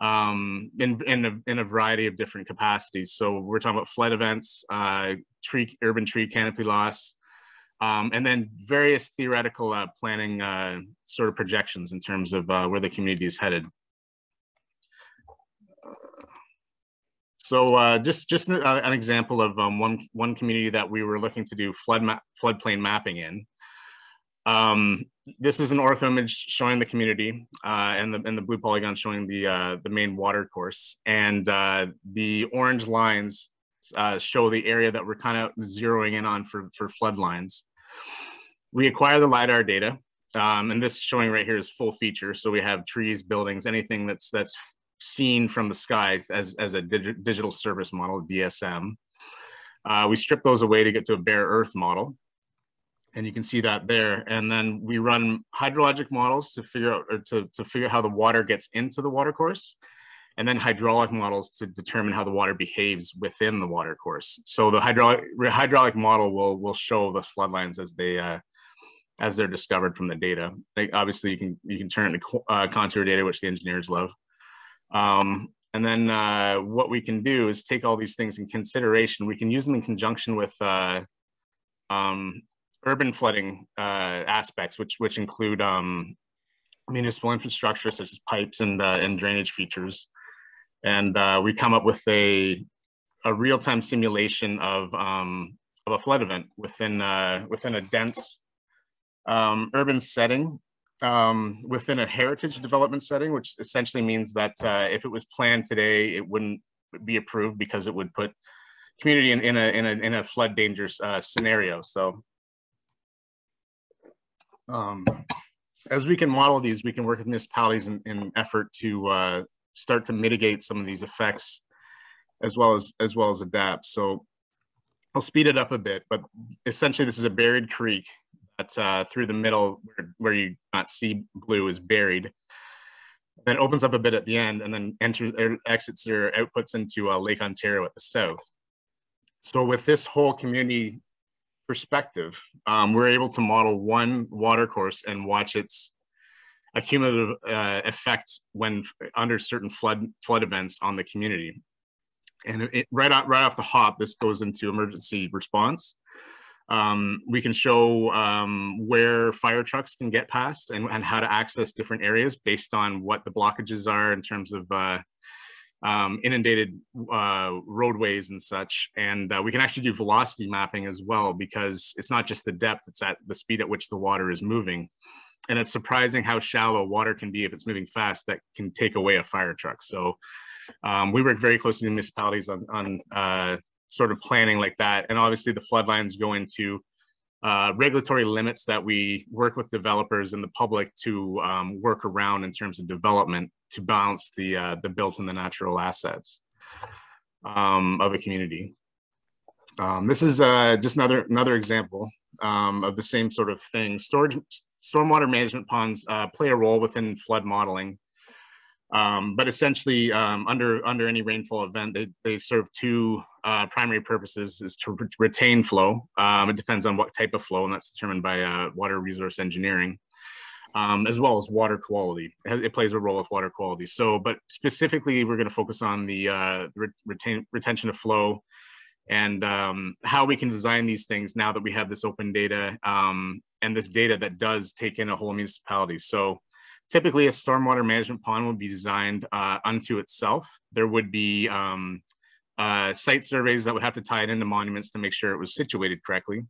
E: in a variety of different capacities. So we're talking about flood events, urban tree canopy loss, and then various theoretical planning sort of projections in terms of where the community is headed. So just an example of one community that we were looking to do floodplain mapping in. This is an ortho image showing the community, and the blue polygon showing the main water course, and the orange lines show the area that we're kind of zeroing in on for flood lines. We acquire the LiDAR data, and this showing right here is full feature. So we have trees, buildings, anything that's seen from the sky as a digital service model, DSM. We strip those away to get to a bare earth model, and you can see that there. And then we run hydrologic models to figure out to figure out how the water gets into the water course, and then hydraulic models to determine how the water behaves within the water course. So the hydraulic model will show the flood lines as they're discovered from the data. Obviously, you can turn it into contour data, which the engineers love. And then what we can do is take all these things in consideration. We can use them in conjunction with urban flooding aspects, which include municipal infrastructure such as pipes and drainage features. And we come up with a real-time simulation of a flood event within a dense urban setting. Within a heritage development setting, which essentially means that if it was planned today, it wouldn't be approved because it would put community in a flood dangerous scenario. So as we can model these, we can work with municipalities in effort to start to mitigate some of these effects as well as adapt. So I'll speed it up a bit, but essentially this is a buried creek that through the middle where you not see blue is buried, then opens up a bit at the end, and then exits or outputs into Lake Ontario at the south. So with this whole community perspective, we're able to model one water course and watch its accumulative effect when under certain flood events on the community. And right off the hop, this goes into emergency response. We can show where fire trucks can get past and how to access different areas based on what the blockages are in terms of inundated roadways and such. And we can actually do velocity mapping as well, because it's not just the depth, it's at the speed at which the water is moving. And it's surprising how shallow water can be if it's moving fast, that can take away a fire truck. So we work very closely with municipalities on sort of planning like that. And obviously the flood lines go into regulatory limits that we work with developers and the public to work around in terms of development to balance the built and the natural assets of a community. This is just another example of the same sort of thing. Stormwater management ponds play a role within flood modeling. But essentially, under any rainfall event, they serve two primary purposes: is to retain flow. It depends on what type of flow, and that's determined by water resource engineering, as well as water quality. It plays a role with water quality. So, but specifically, we're going to focus on the retention of flow and how we can design these things now that we have this open data and this data that does take in a whole municipality. So typically a stormwater management pond would be designed unto itself. There would be site surveys that would have to tie it into monuments to make sure it was situated correctly.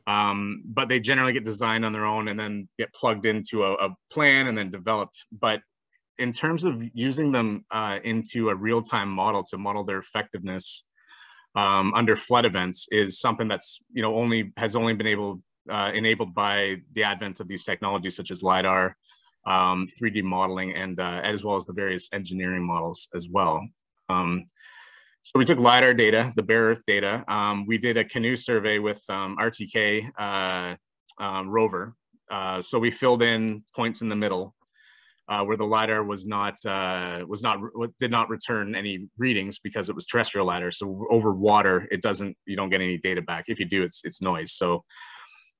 E: But they generally get designed on their own and then get plugged into a plan and then developed. But in terms of using them into a real-time model to model their effectiveness under flood events is something that's has only been enabled by the advent of these technologies such as LiDAR, 3D modeling, and as well as the various engineering models as well. So we took LiDAR data, the bare earth data. We did a canoe survey with RTK rover. So we filled in points in the middle where the LiDAR did not return any readings because it was terrestrial LiDAR. So over water, you don't get any data back. If you do, it's noise. So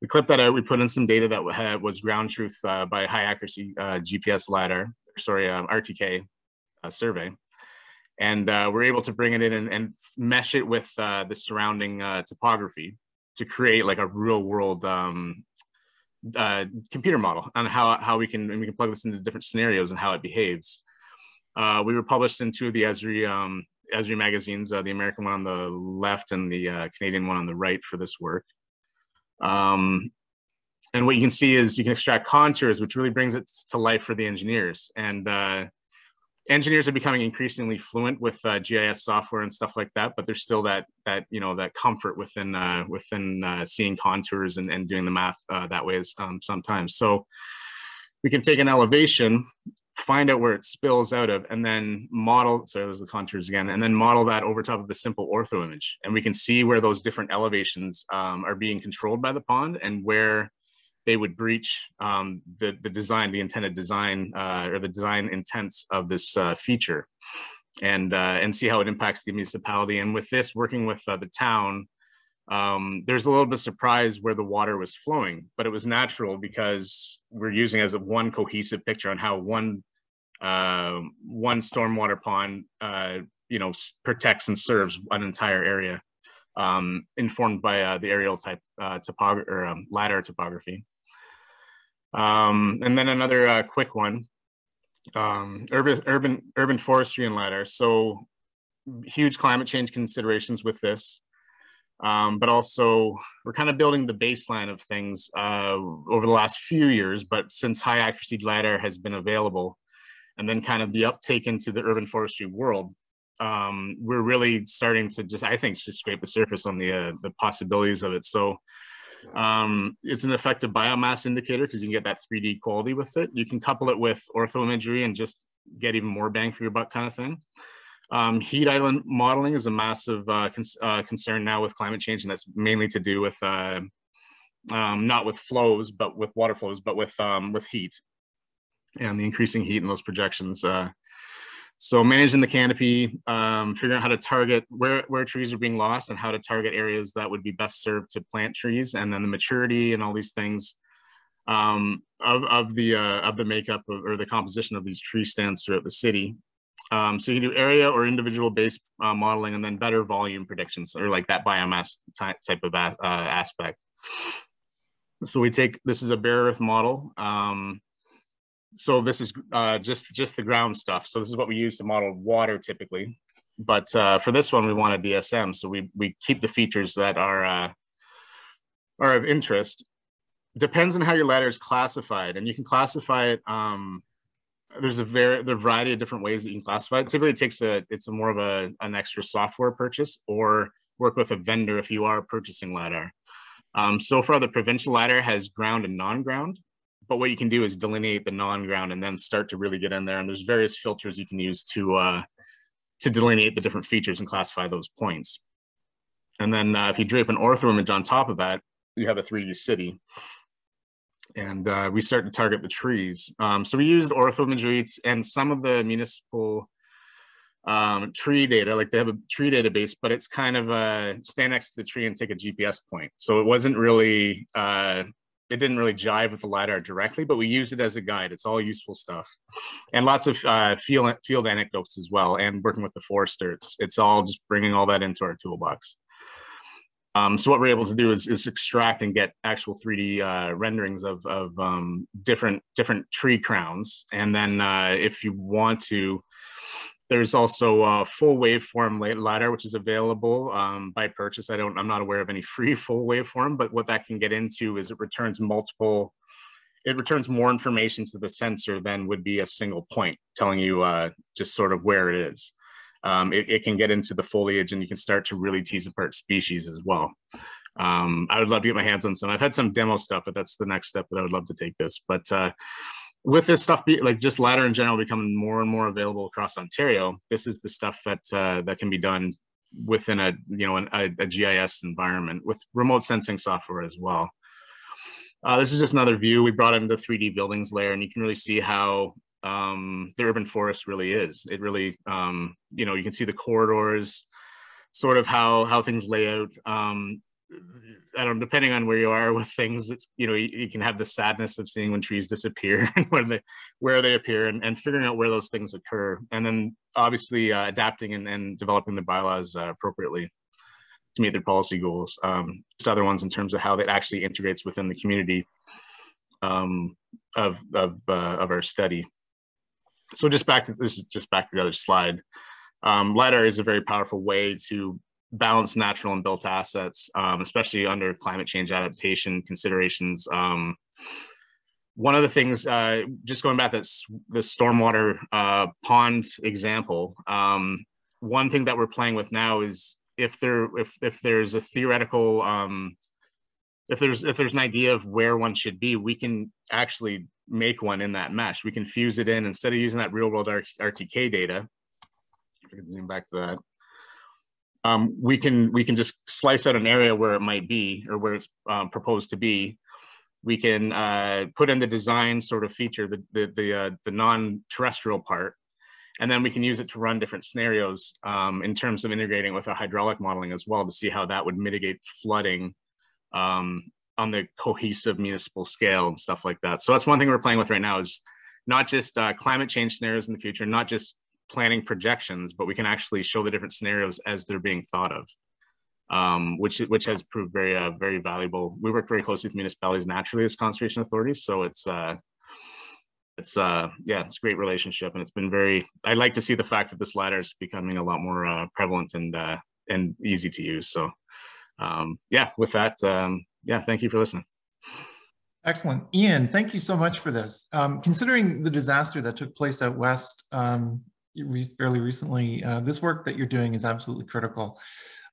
E: we clipped that out. We put in some data that was ground truth by high accuracy GPS LiDAR, RTK survey. And we're able to bring it in and mesh it with the surrounding topography to create like a real world computer model on how we can plug this into different scenarios and how it behaves. We were published in two of the Esri magazines, the American one on the left and the Canadian one on the right for this work. And what you can see is you can extract contours, which really brings it to life for the engineers. And engineers are becoming increasingly fluent with GIS software and stuff like that, but there's still that comfort within seeing contours and doing the math that way sometimes. So we can take an elevation, find out where it spills out of, and then model. Sorry, there's the contours again, and then model that over top of a simple ortho image, and we can see where those different elevations are being controlled by the pond and where they would breach the intended design or the design intents of this feature, and see how it impacts the municipality. And with this, working with the town, there's a little bit of surprise where the water was flowing, but it was natural because we're using as one cohesive picture on how one stormwater pond protects and serves an entire area, informed by the aerial type topography or LiDAR topography. And then another quick one, urban forestry and LiDAR. So huge climate change considerations with this, but also we're kind of building the baseline of things over the last few years, but since high accuracy LiDAR has been available, and then kind of the uptake into the urban forestry world, we're really starting to just scrape the surface on the possibilities of it. So it's an effective biomass indicator because you can get that 3D quality with it. You can couple it with ortho imagery and just get even more bang for your buck kind of thing. Heat island modeling is a massive concern now with climate change, and that's mainly to do with not with flows, but with water flows, but with heat and the increasing heat in those projections. So managing the canopy, figuring out how to target where trees are being lost and how to target areas that would be best served to plant trees, and then the maturity and all these things of the makeup or the composition of these tree stands throughout the city. So you can do area or individual based modeling, and then better volume predictions, or like that biomass type of aspect. So this is a bare earth model. So this is just the ground stuff. So this is what we use to model water typically. But for this one, we want a DSM. So we keep the features that are of interest. Depends on how your LiDAR is classified. And you can classify it. There's a variety of different ways that you can classify it. Typically, it's more of an extra software purchase, or work with a vendor if you are purchasing LiDAR. So far, the provincial LiDAR has ground and non-ground. But what you can do is delineate the non-ground and then start to really get in there. And there's various filters you can use to delineate the different features and classify those points. And then if you drape an ortho image on top of that, you have a 3D city. And we start to target the trees. So we used ortho imagery and some of the municipal tree data, like they have a tree database, but it's kind of stand next to the tree and take a GPS point. So it wasn't really, it didn't really jive with the LiDAR directly, but we used it as a guide. It's all useful stuff. And lots of field anecdotes as well, and working with the forester. It's all just bringing all that into our toolbox. So what we're able to do is extract and get actual 3D renderings of different tree crowns. And then if you want to, there's also a full waveform LiDAR, which is available by purchase. I'm not aware of any free full waveform, but what that can get into is it returns more information to the sensor than would be a single point telling you just sort of where it is. It can get into the foliage and you can start to really tease apart species as well. I would love to get my hands on some. I've had some demo stuff, but that's the next step that I would love to take this. But with this stuff, like just LiDAR in general becoming more and more available across Ontario, this is the stuff that that can be done within a GIS environment with remote sensing software as well. This is just another view. We brought in the 3D buildings layer, and you can really see how the urban forest really is. It really, you can see the corridors, sort of how things lay out. I don't know, depending on where you are with things, it's, you can have the sadness of seeing when trees disappear and where they appear and figuring out where those things occur. And then obviously adapting and developing the bylaws appropriately to meet their policy goals. Just other ones in terms of how that actually integrates within the community of our study. So this is just back to the other slide. LiDAR is a very powerful way to balance natural and built assets, especially under climate change adaptation considerations. One of the things, just going back to the stormwater pond example, one thing that we're playing with now is if there's a theoretical, if there's an idea of where one should be, we can actually make one in that mesh. We can fuse it in instead of using that real world RTK data. If I can zoom back to that. We can just slice out an area where it might be or where it's proposed to be. We can put in the design sort of feature, the non-terrestrial part, and then we can use it to run different scenarios in terms of integrating with our hydraulic modeling as well to see how that would mitigate flooding on the cohesive municipal scale and stuff like that. So that's one thing we're playing with right now, is not just climate change scenarios in the future, not just planning projections, but we can actually show the different scenarios as they're being thought of, which has proved very valuable. We work very closely with municipalities naturally as conservation authorities, so it's a great relationship, and it's been I like to see the fact that this LiDAR is becoming a lot more prevalent and easy to use. So with that, thank you for listening.
A: Excellent. Ian, thank you so much for this. Considering the disaster that took place out west fairly recently, this work that you're doing is absolutely critical,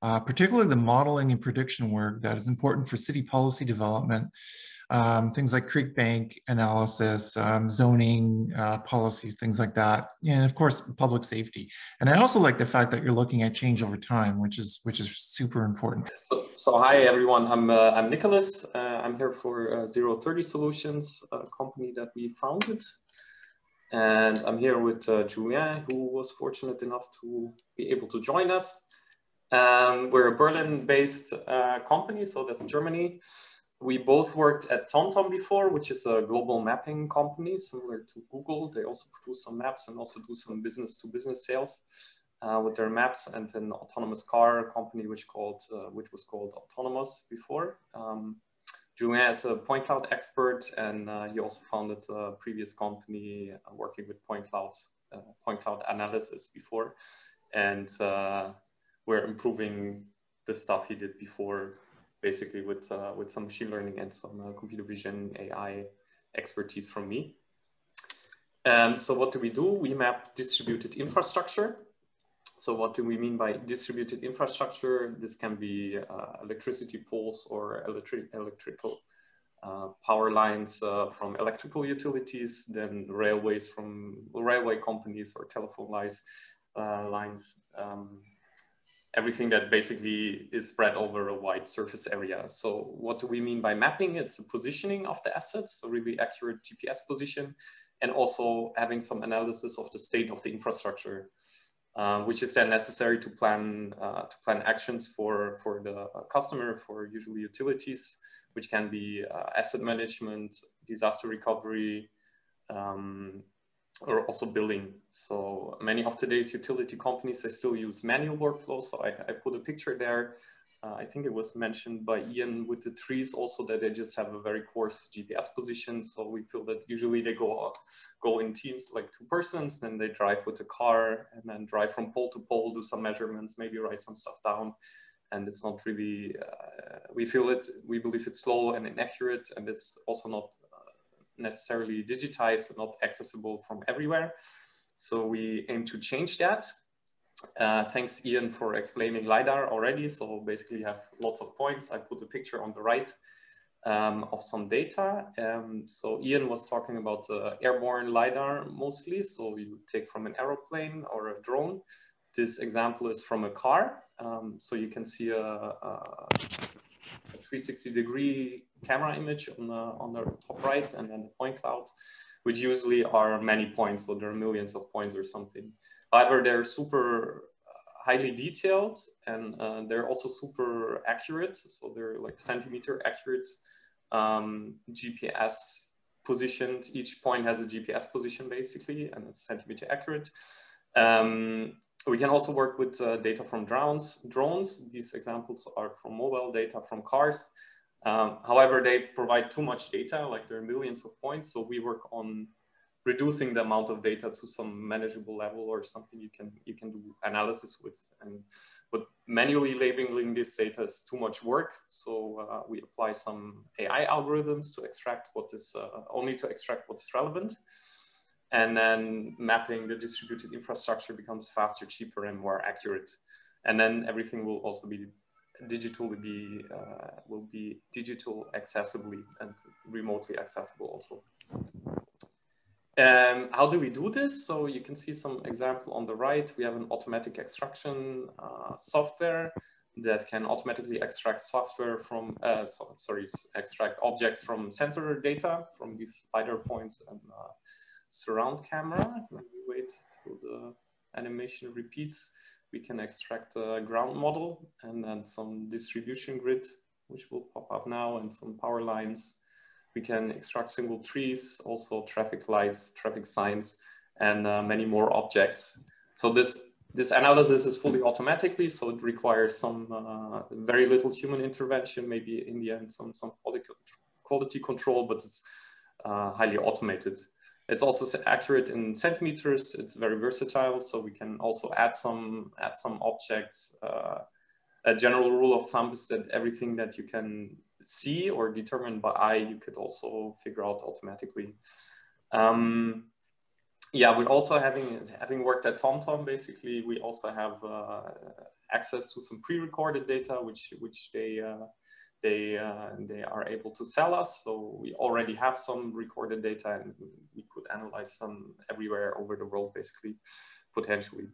A: particularly the modeling and prediction work that is important for city policy development, things like creek bank analysis, zoning policies, things like that, and of course public safety. And I also like the fact that you're looking at change over time, which is super important.
F: So hi everyone, I'm Nicholas. I'm here for 030 Solutions, a company that we founded. And I'm here with Julien, who was fortunate enough to be able to join us. We're a Berlin-based company, so that's Germany. We both worked at TomTom before, which is a global mapping company similar to Google. They also produce some maps and also do some business-to-business sales with their maps, and an autonomous car company which was called Autonomous before. Julien is a point cloud expert, and he also founded a previous company working with point cloud analysis before. And we're improving the stuff he did before, basically with some machine learning and some computer vision AI expertise from me. So what do? We map distributed infrastructure. So what do we mean by distributed infrastructure? This can be electricity poles or electrical power lines from electrical utilities, then railways from railway companies or telephone lines, everything that basically is spread over a wide surface area. So what do we mean by mapping? It's the positioning of the assets, so really accurate GPS position, and also having some analysis of the state of the infrastructure. Which is then necessary to plan actions for the customer, for usually utilities, which can be asset management, disaster recovery, or also billing. So many of today's utility companies, they still use manual workflows. So I put a picture there I think it was mentioned by Ian with the trees also that they just have a very coarse GPS position. So we feel that usually they go in teams like 2 persons, then they drive with a car and then drive from pole to pole, do some measurements, maybe write some stuff down. And it's not really, we believe it's slow and inaccurate, and it's also not necessarily digitized and not accessible from everywhere. So we aim to change that. Thanks, Ian, for explaining LiDAR already. So basically you have lots of points. I put a picture on the right of some data. So Ian was talking about airborne LiDAR mostly. So you take from an aeroplane or a drone. This example is from a car. So you can see a 360-degree camera image on the top right, and then the point cloud, which usually are many points. So there are millions of points or something. However, they're super highly detailed, and they're also super accurate. So they're like centimeter accurate GPS positioned. Each point has a GPS position basically, and it's centimeter accurate. We can also work with data from drones. These examples are from mobile data from cars. However, they provide too much data, like there are millions of points. So we work on reducing the amount of data to some manageable level or something you can do analysis with. But manually labeling this data is too much work. So we apply some AI algorithms to extract what is, only to extract what's relevant. And then mapping the distributed infrastructure becomes faster, cheaper, and more accurate. And then everything will also be digitally digital accessibly and remotely accessible also. How do we do this? So you can see some example on the right. We have an automatic extraction software that can automatically extract software from, extract objects from sensor data from these LiDAR points and surround camera. When we wait till the animation repeats, we can extract a ground model and then some distribution grid, which will pop up now, and some power lines. We can extract single trees, also traffic lights, traffic signs, and many more objects. So this analysis is fully automatically, so it requires some very little human intervention, maybe in the end some quality control, but it's highly automated. It's also accurate in centimeters. It's very versatile, so we can also add some objects. A general rule of thumb is that everything that you can see or determine by eye, you could also figure out automatically. Yeah, we're also having worked at TomTom, basically, we also have access to some pre-recorded data, which they are able to sell us. So we already have some recorded data, and we could analyze some everywhere over the world, basically, potentially.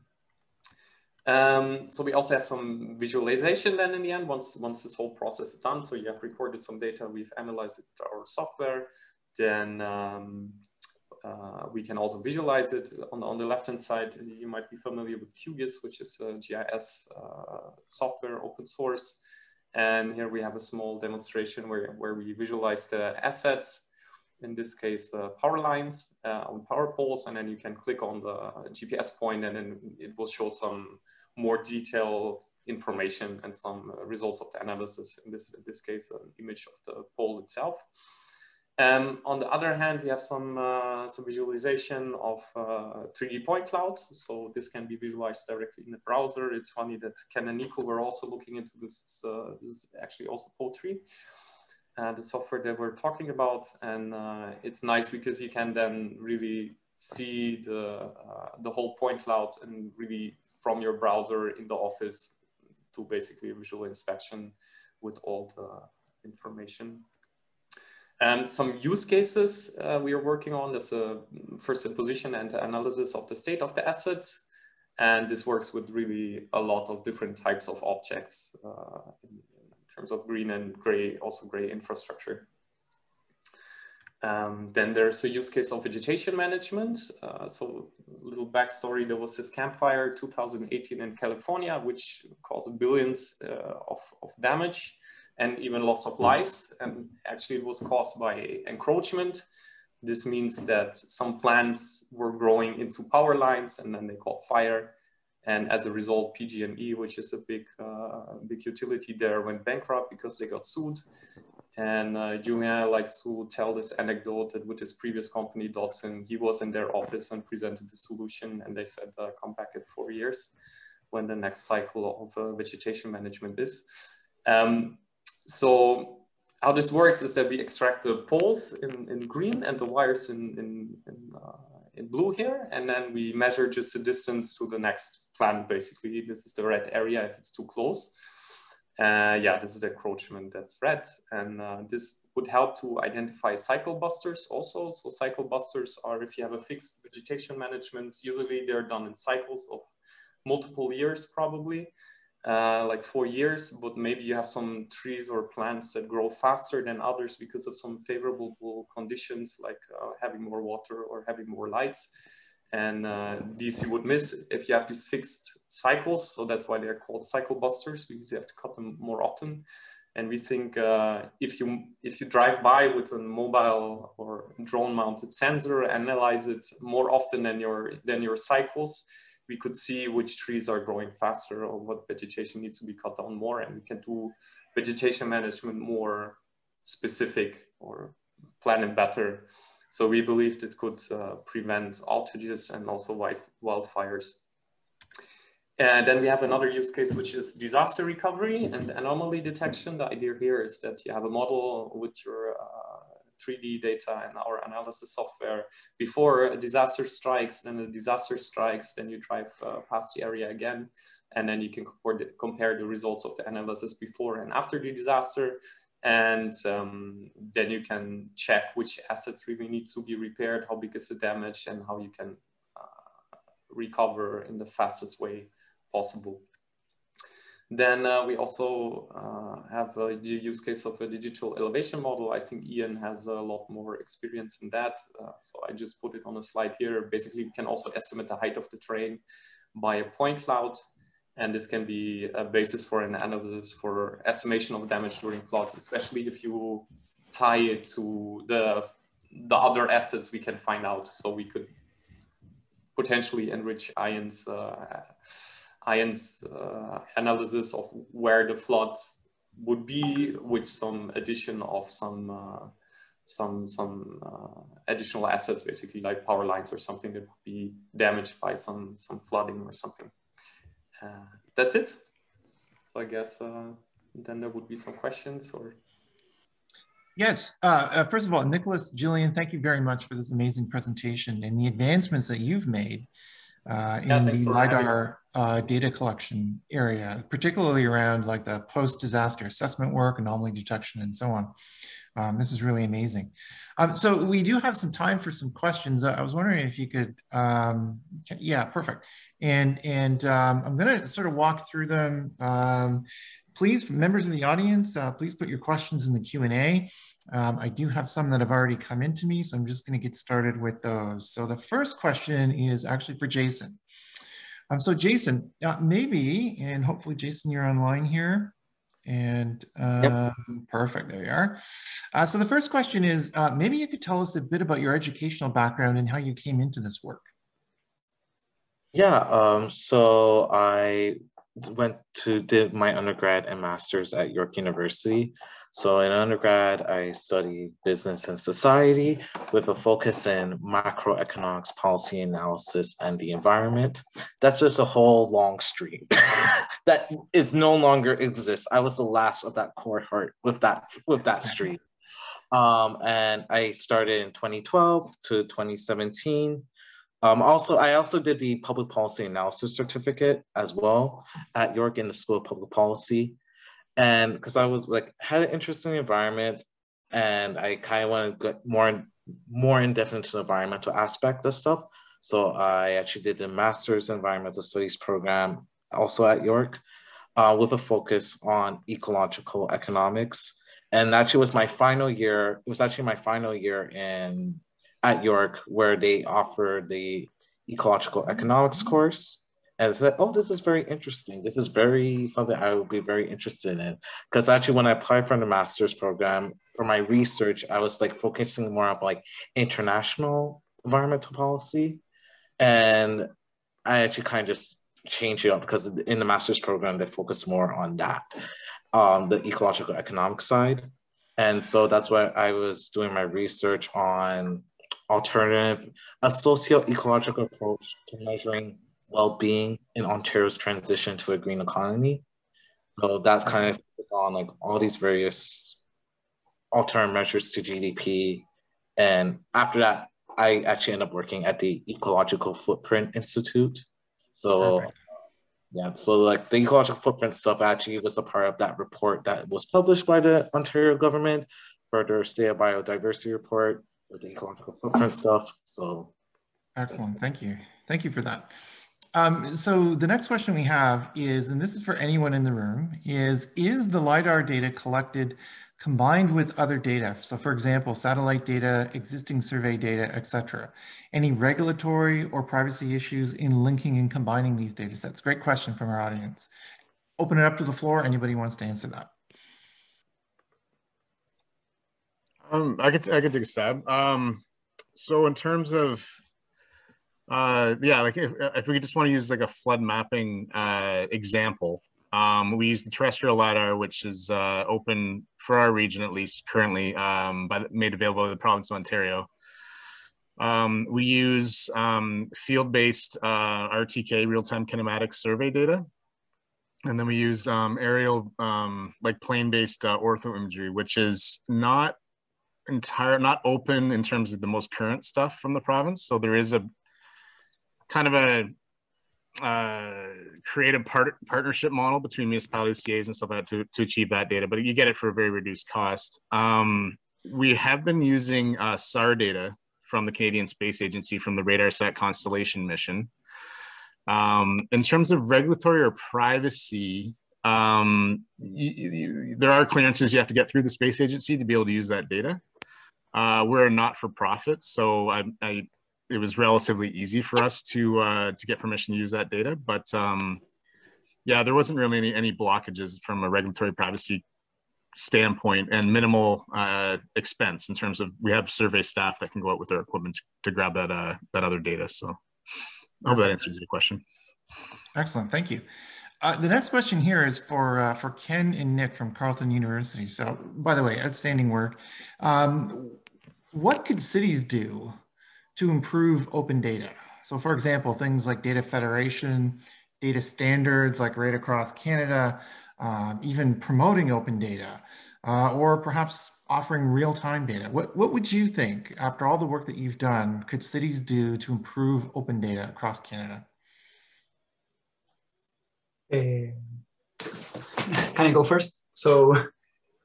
F: So we also have some visualization then in the end, once this whole process is done. So you have recorded some data, we've analyzed it with our software, then we can also visualize it. On the left-hand side, you might be familiar with QGIS, which is a GIS software, open source. And here we have a small demonstration where we visualize the assets, in this case, power lines on power poles, and then you can click on the GPS point, and then it will show some more detailed information and some results of the analysis, in this case, an image of the pole itself. On the other hand, we have some visualization of 3D point clouds. So this can be visualized directly in the browser. It's funny that Ken and Nico were also looking into this. This is actually also poetry, the software that we're talking about. And it's nice because you can then really see the whole point cloud and really from your browser in the office to basically a visual inspection with all the information. Some use cases we are working on. There's first a position and analysis of the state of the assets. And this works with really a lot of different types of objects in terms of green and gray, also gray infrastructure. Then there's a use case of vegetation management. So a little backstory, there was this campfire 2018 in California, which caused billions of damage and even loss of lives. And actually it was caused by encroachment. This means that some plants were growing into power lines and then they caught fire. And as a result, PG&E, which is a big utility there, went bankrupt because they got sued. And Julien likes to tell this anecdote that with his previous company, Dodson, he was in their office and presented the solution, and they said, come back in 4 years when the next cycle of vegetation management is. So how this works is that we extract the poles in green and the wires in blue here, and then we measure just the distance to the next plant, basically. This is the red area if it's too close. Yeah, this is the encroachment that's red. And this would help to identify cycle busters also. So cycle busters are, if you have a fixed vegetation management, usually they're done in cycles of multiple years, probably. Like 4 years, but maybe you have some trees or plants that grow faster than others because of some favorable conditions, like having more water or having more lights. And these you would miss if you have these fixed cycles. So that's why they're called cycle busters, because you have to cut them more often. And we think if you drive by with a mobile or drone mounted sensor, analyze it more often than your cycles, we could see which trees are growing faster or what vegetation needs to be cut down more, and we can do vegetation management more specific or plan it better. So we believed it could prevent outages and also wildfires. And then we have another use case, which is disaster recovery and anomaly detection. The idea here is that you have a model with your 3D data and our analysis software before a disaster strikes, then a disaster strikes, then you drive past the area again, and then you can compare the results of the analysis before and after the disaster. And then you can check which assets really need to be repaired, how big is the damage, and how you can recover in the fastest way possible. Then we also have a use case of a digital elevation model. I think Ian has a lot more experience in that. So I just put it on a slide here. Basically, we can also estimate the height of the terrain by a point cloud. And this can be a basis for an analysis for estimation of damage during floods, especially if you tie it to the other assets we can find out. So we could potentially enrich Ian's analysis of where the flood would be, with some addition of some additional assets, basically like power lines or something that would be damaged by some flooding or something. That's it. So I guess then there would be some questions or.
A: Yes, first of all, Nicholas, Julian, thank you very much for this amazing presentation and the advancements that you've made in the LiDAR data collection area, particularly around like the post-disaster assessment work, anomaly detection, and so on. This is really amazing. So we do have some time for some questions. I was wondering if you could, yeah, perfect. And I'm going to sort of walk through them. Please, members of the audience, please put your questions in the Q&A. I do have some that have already come into me, so I'm just going to get started with those. So the first question is actually for Jason. So Jason, maybe, and hopefully Jason, you're online here. And
B: Yep.
A: Perfect, there you are. So the first question is, maybe you could tell us a bit about your educational background and how you came into this work.
B: Yeah, so I did my undergrad and master's at York University. So in undergrad, I studied business and society with a focus in macroeconomics, policy analysis, and the environment. That's just a whole long stream that is no longer exists. I was the last of that cohort with that stream. And I started in 2012 to 2017. I also did the public policy analysis certificate as well at York in the School of Public Policy. And because I was had an interest in the environment, and I kind of want to get more in depth into the environmental aspect of stuff. So I actually did the Master's Environmental Studies program also at York with a focus on ecological economics. And actually was my final year. It was actually my final year at York, where they offered the ecological economics course. And I said, oh, this is very interesting. This is something I would be very interested in. Because actually when I applied for the master's program, for my research, I was focusing more on international environmental policy. And I actually kind of just changing up because in the master's program, they focus more on that, the ecological economic side. And so that's why I was doing my research on a socio-ecological approach to measuring well-being in Ontario's transition to a green economy. So that's kind of on like all these various alternative measures to GDP. And after that, I actually ended up working at the Ecological Footprint Institute. So
A: Perfect.
B: yeah, so like the ecological footprint stuff actually was a part of that report that was published by the Ontario government for their State of Biodiversity report with the ecological footprint stuff. So
A: Excellent. Thank you. Thank you for that. So the next question we have is, and this is for anyone in the room, is the LiDAR data collected combined with other data? So for example, satellite data, existing survey data, etc. Any regulatory or privacy issues in linking and combining these data sets? Great question from our audience. Open it up to the floor. Anybody wants to answer that?
E: I could take a stab. So in terms of yeah, like if we just want to use like a flood mapping example, we use the terrestrial LiDAR, which is open for our region, at least currently, made available to the province of Ontario. We use field-based RTK, real-time kinematic survey data. And then we use aerial, like plane-based ortho imagery, which is not open in terms of the most current stuff from the province. So there is a kind of a creative partnership model between municipalities, CAs, and stuff like that to achieve that data, but you get it for a very reduced cost. We have been using SAR data from the Canadian Space Agency from the RADARSAT Constellation mission. In terms of regulatory or privacy, there are clearances you have to get through the space agency to be able to use that data. We're a not-for-profit, so it was relatively easy for us to get permission to use that data. But yeah, there wasn't really any blockages from a regulatory privacy standpoint, and minimal expense in terms of we have survey staff that can go out with their equipment to grab that other data. So I hope that answers your question. Excellent,
A: thank you. The next question here is for Ken and Nick from Carleton University. So, by the way, outstanding work. What could cities do to improve open data? So, for example, things like data federation, data standards like right across Canada, even promoting open data, or perhaps offering real-time data. What would you think, after all the work that you've done, could cities do to improve open data across Canada?
D: Can I go first? So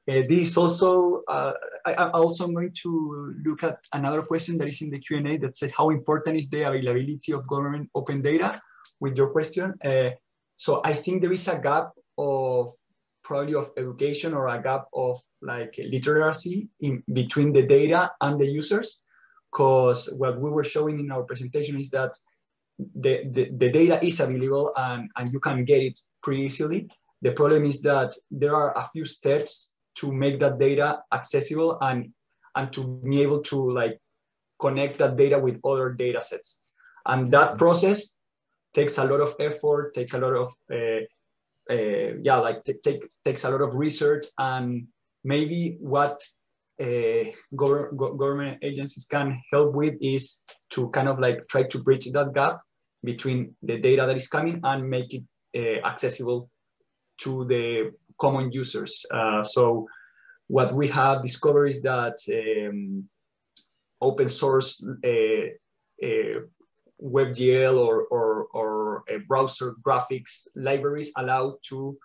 D: this also, I'm also going to look at another question that is in the Q&A that says, how important is the availability of government open data with your question? So I think there is a gap of probably of education or a gap of like literacy in between the data and the users, because what we were showing in our presentation is that the data is available and you can get it pretty easily. The problem is that there are a few steps to make that data accessible and to be able to like connect that data with other data sets. And that process takes a lot of effort, takes a lot of, takes a lot of research. And maybe what government agencies can help with is to kind of like try to bridge that gap between the data that is coming and make it accessible to the common users. So what we have discovered is that open source WebGL or browser graphics libraries allow to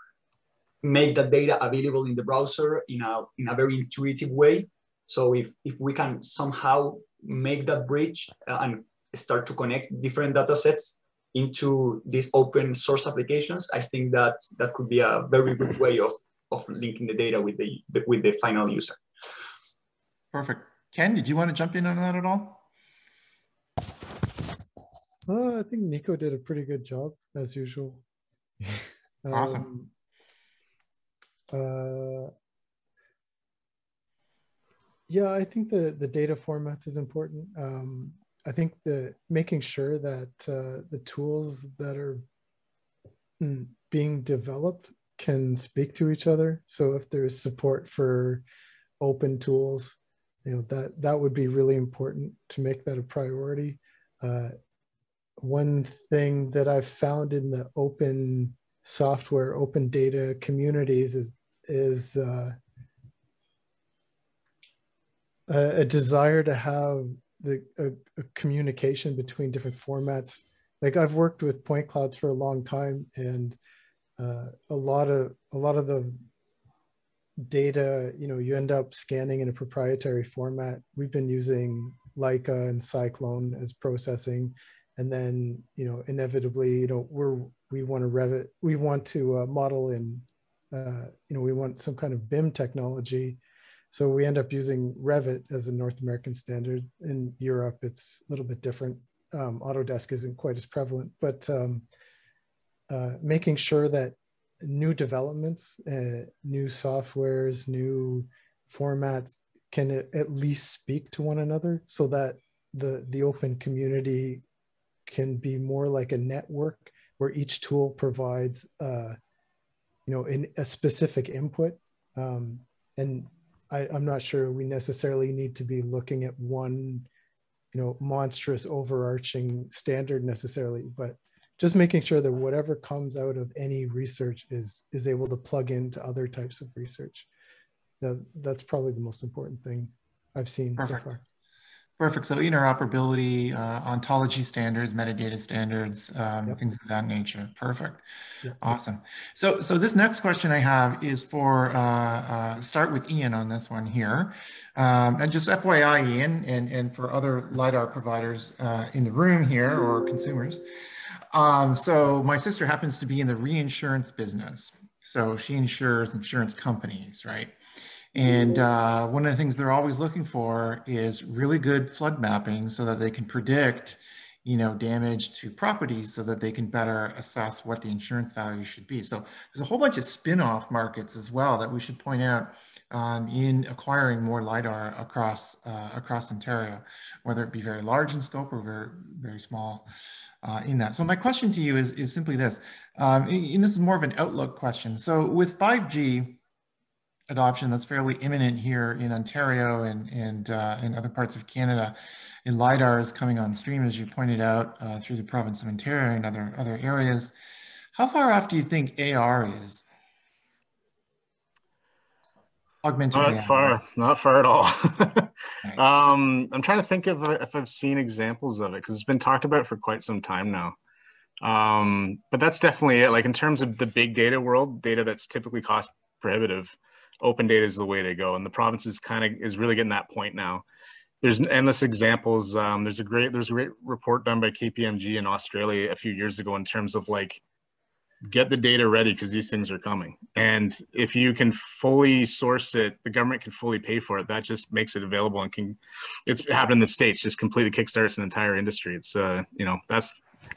D: make the data available in the browser in a very intuitive way. So if we can somehow make that bridge and start to connect different data sets into these open source applications, I think that could be a very good way of linking the data with the final user.
A: Perfect. Ken, did you want to jump in on that at all?
C: I think Nico did a pretty good job as usual.
A: Awesome.
C: Yeah, I think the data formats is important. I think making sure that the tools that are being developed can speak to each other. So if there's support for open tools, that would be really important to make that a priority. One thing that I've found in the open software, open data communities is a desire to have a communication between different formats. Like I've worked with point clouds for a long time, and a lot of the data, you end up scanning in a proprietary format. We've been using Leica and Cyclone as processing, and then inevitably, we want to Revit, we want to model in, we want some kind of BIM technology. So we end up using Revit as a North American standard. In Europe, it's a little bit different. Autodesk isn't quite as prevalent, but making sure that new developments, new softwares, new formats can at least speak to one another, so that the open community can be more like a network where each tool provides a specific input. And I'm not sure we necessarily need to be looking at one monstrous overarching standard necessarily, but just making sure that whatever comes out of any research is able to plug into other types of research. That's probably the most important thing I've seen so far.
A: Perfect. So interoperability, ontology standards, metadata standards, things of that nature. Perfect.
C: Yep.
A: Awesome. So this next question I have is for, start with Ian on this one here. And just FYI, Ian, and for other LiDAR providers in the room here or consumers. So my sister happens to be in the reinsurance business. So she insures insurance companies, right? And one of the things they're always looking for is really good flood mapping so that they can predict, damage to properties so that they can better assess what the insurance value should be. So there's a whole bunch of spin-off markets as well that we should point out in acquiring more LiDAR across Ontario, whether it be very large in scope or very, very small in that. So my question to you is simply this, and this is more of an outlook question. So with 5G, adoption that's fairly imminent here in Ontario and in other parts of Canada, and LiDAR is coming on stream, as you pointed out, through the province of Ontario and other areas. How far off do you think AR is? Augmented reality.
E: Not far at all.
A: Nice.
E: I'm trying to think if I've seen examples of it, because it's been talked about for quite some time now. But that's definitely it. Like in terms of the big data world, data that's typically cost prohibitive, open data is the way to go, and the province is really getting that point now. There's endless examples. There's a great report done by KPMG in Australia a few years ago in terms of like, get the data ready because these things are coming, and if you can fully source it, the government can fully pay for it. That just makes it available and it's happened in the States, just completely kickstarts an entire industry. It's I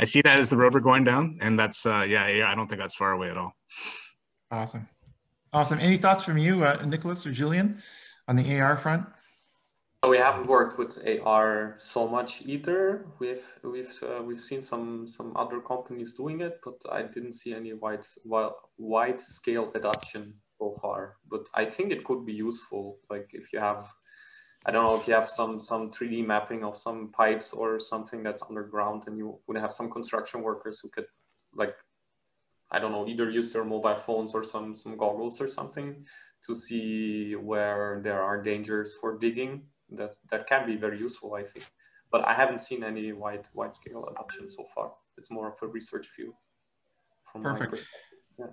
E: see that as the road we're going down, and that's I don't think that's far away at all.
A: Awesome. Any thoughts from you, Nicholas or Julian, on the AR front?
F: We haven't worked with AR so much either. We've seen some other companies doing it, but I didn't see any wide scale adoption so far. But I think it could be useful. Like if you have, I don't know, if you have some 3D mapping of some pipes or something that's underground, and you would have some construction workers who could, like, I don't know, either use their mobile phones or some goggles or something to see where there are dangers for digging. That can be very useful, I think. But I haven't seen any wide scale adoption so far. It's more of a research field from my perspective. Yeah.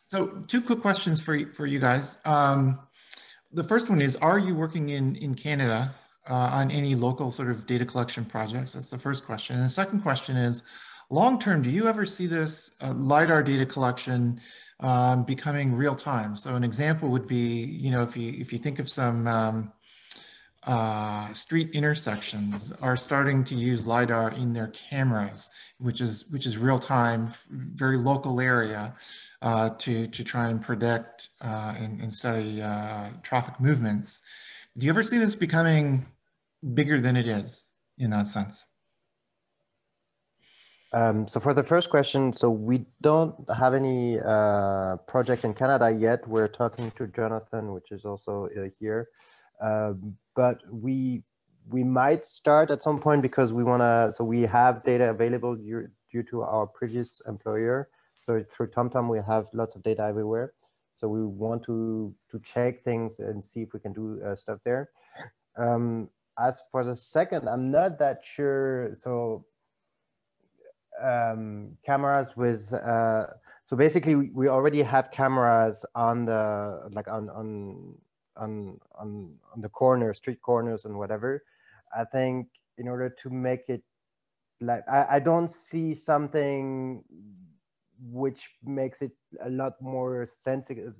A: So 2 quick questions for you guys. The first one is, are you working in Canada on any local sort of data collection projects? That's the first question. And the second question is, long term, do you ever see this LiDAR data collection becoming real time? So an example would be, if you think of some street intersections are starting to use LiDAR in their cameras, which is real time, very local area, to try and predict and study traffic movements. Do you ever see this becoming bigger than it is in that sense?
G: So for the first question, so we don't have any project in Canada yet. We're talking to Jonathan, which is also here, but we might start at some point because we want to. So we have data available due to our previous employer. So through TomTom, we have lots of data everywhere. So we want to check things and see if we can do stuff there. As for the second, I'm not that sure. So cameras with so basically we already have cameras on the on the corners, street corners and whatever. I think in order to make it like I don't see something which makes it a lot more sensitive,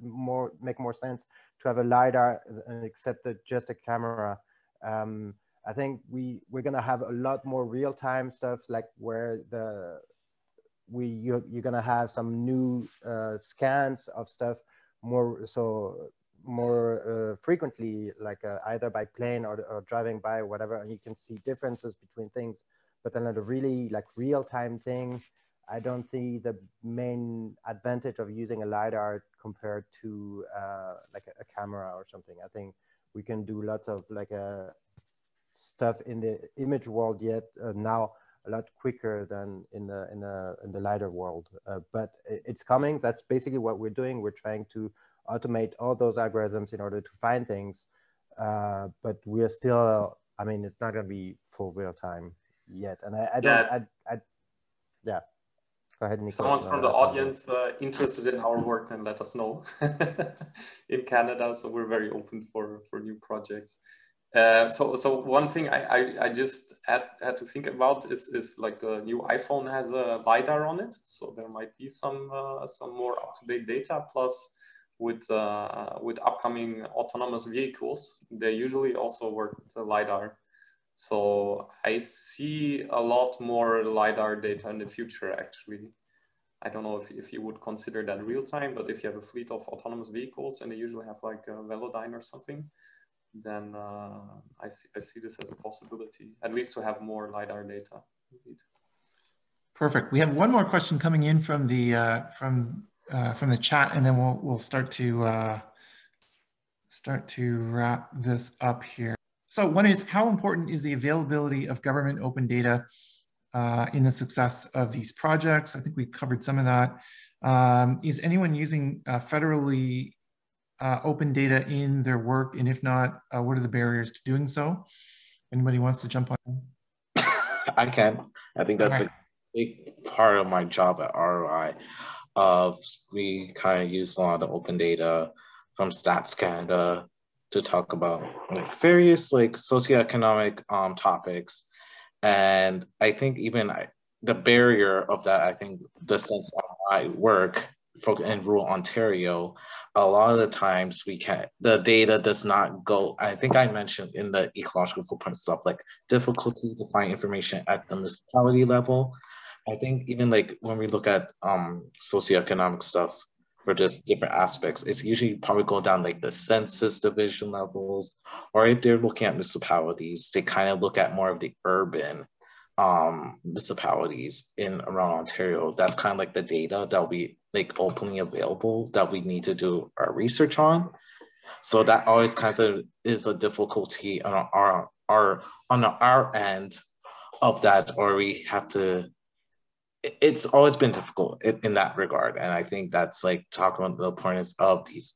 G: make more sense to have a LiDAR except just a camera. I think we're gonna have a lot more real-time stuff, like where you're gonna have some new scans of stuff more frequently, like either by plane or driving by or whatever, and you can see differences between things. But then a really like real-time thing, I don't see the main advantage of using a LiDAR compared to like a camera or something. I think we can do lots of like stuff in the image world yet now a lot quicker than in the LiDAR world, but it's coming. That's basically what we're doing. We're trying to automate all those algorithms in order to find things, but we are still, I mean, it's not going to be full real time yet. And yeah. Go ahead, Nicolas.
F: Someone's from the audience interested in our work, then let us know. In Canada, so we're very open for new projects. So one thing I just had to think about is like the new iPhone has a LiDAR on it, so there might be some more up-to-date data. Plus, with upcoming autonomous vehicles, they usually also work with the LiDAR. So I see a lot more LiDAR data in the future. Actually, I don't know if you would consider that real time, but if you have a fleet of autonomous vehicles and they usually have like a Velodyne or something, then I see this as a possibility, at least to have more LiDAR data. Indeed.
A: Perfect. We have one more question coming in from the chat, and then we'll start to wrap this up here. So one is, how important is the availability of government open data in the success of these projects? I think we covered some of that. Is anyone using federally open data in their work? And if not, what are the barriers to doing so? Anybody wants to jump on?
B: I can. I think that's a big part of my job at ROI. We kind of use a lot of open data from Stats Canada to talk about like various like socioeconomic topics. And I think even the barrier of that, I think the sense of my work in rural Ontario, a lot of the times the data does not go, I think I mentioned in the ecological footprint stuff, like difficulty to find information at the municipality level. I think even like when we look at socioeconomic stuff for just different aspects, it's usually probably go down like the census division levels, or if they're looking at municipalities, they kind of look at more of the urban municipalities around Ontario. That's kind of like the data that will be like openly available that we need to do our research on. So that always kind of is a difficulty on our end of that, or we have to. It's always been difficult in that regard, and I think that's like talking about the importance of these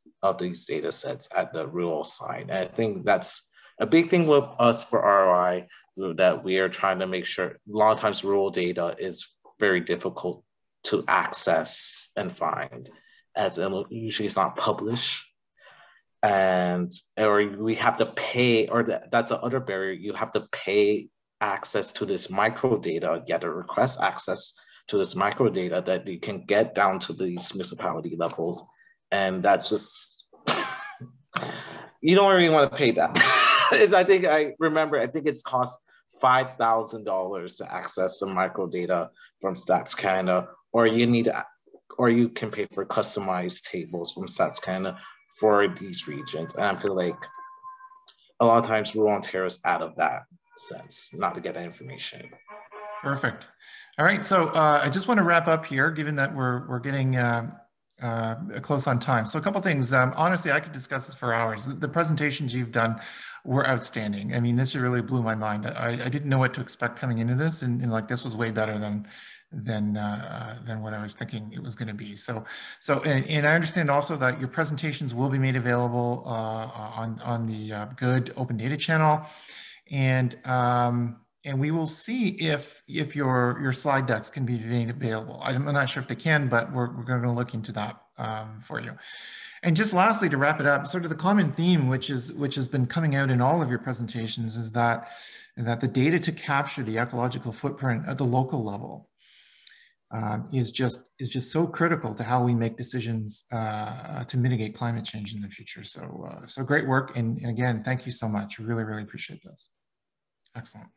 B: data sets at the rural side. And I think that's a big thing with us for ROI, that we are trying to make sure. A lot of times rural data is very difficult to access and find, as usually it's not published, or we have to pay, or that's the other barrier. You have to pay access to this micro data. You have to request access to this micro data that you can get down to these municipality levels, and that's just you don't really want to pay that. I think it's cost $5,000 to access the micro data from Stats Canada, or you can pay for customized tables from Stats Canada for these regions. And I feel like a lot of times rural Ontario is out of that sense, not to get that information.
A: Perfect. All right, so I just want to wrap up here, given that we're getting close on time. So a couple things. Honestly, I could discuss this for hours. The presentations you've done were outstanding. I mean, this really blew my mind. I didn't know what to expect coming into this, and like this was way better than what I was thinking it was going to be. And I understand also that your presentations will be made available on the Good Open Data channel, and we will see if your slide decks can be made available. I'm not sure if they can, but we're going to look into that for you. And just lastly, to wrap it up, sort of the common theme, which has been coming out in all of your presentations, is that the data to capture the ecological footprint at the local level is just so critical to how we make decisions to mitigate climate change in the future. So great work, and again, thank you so much. We really appreciate this. Excellent.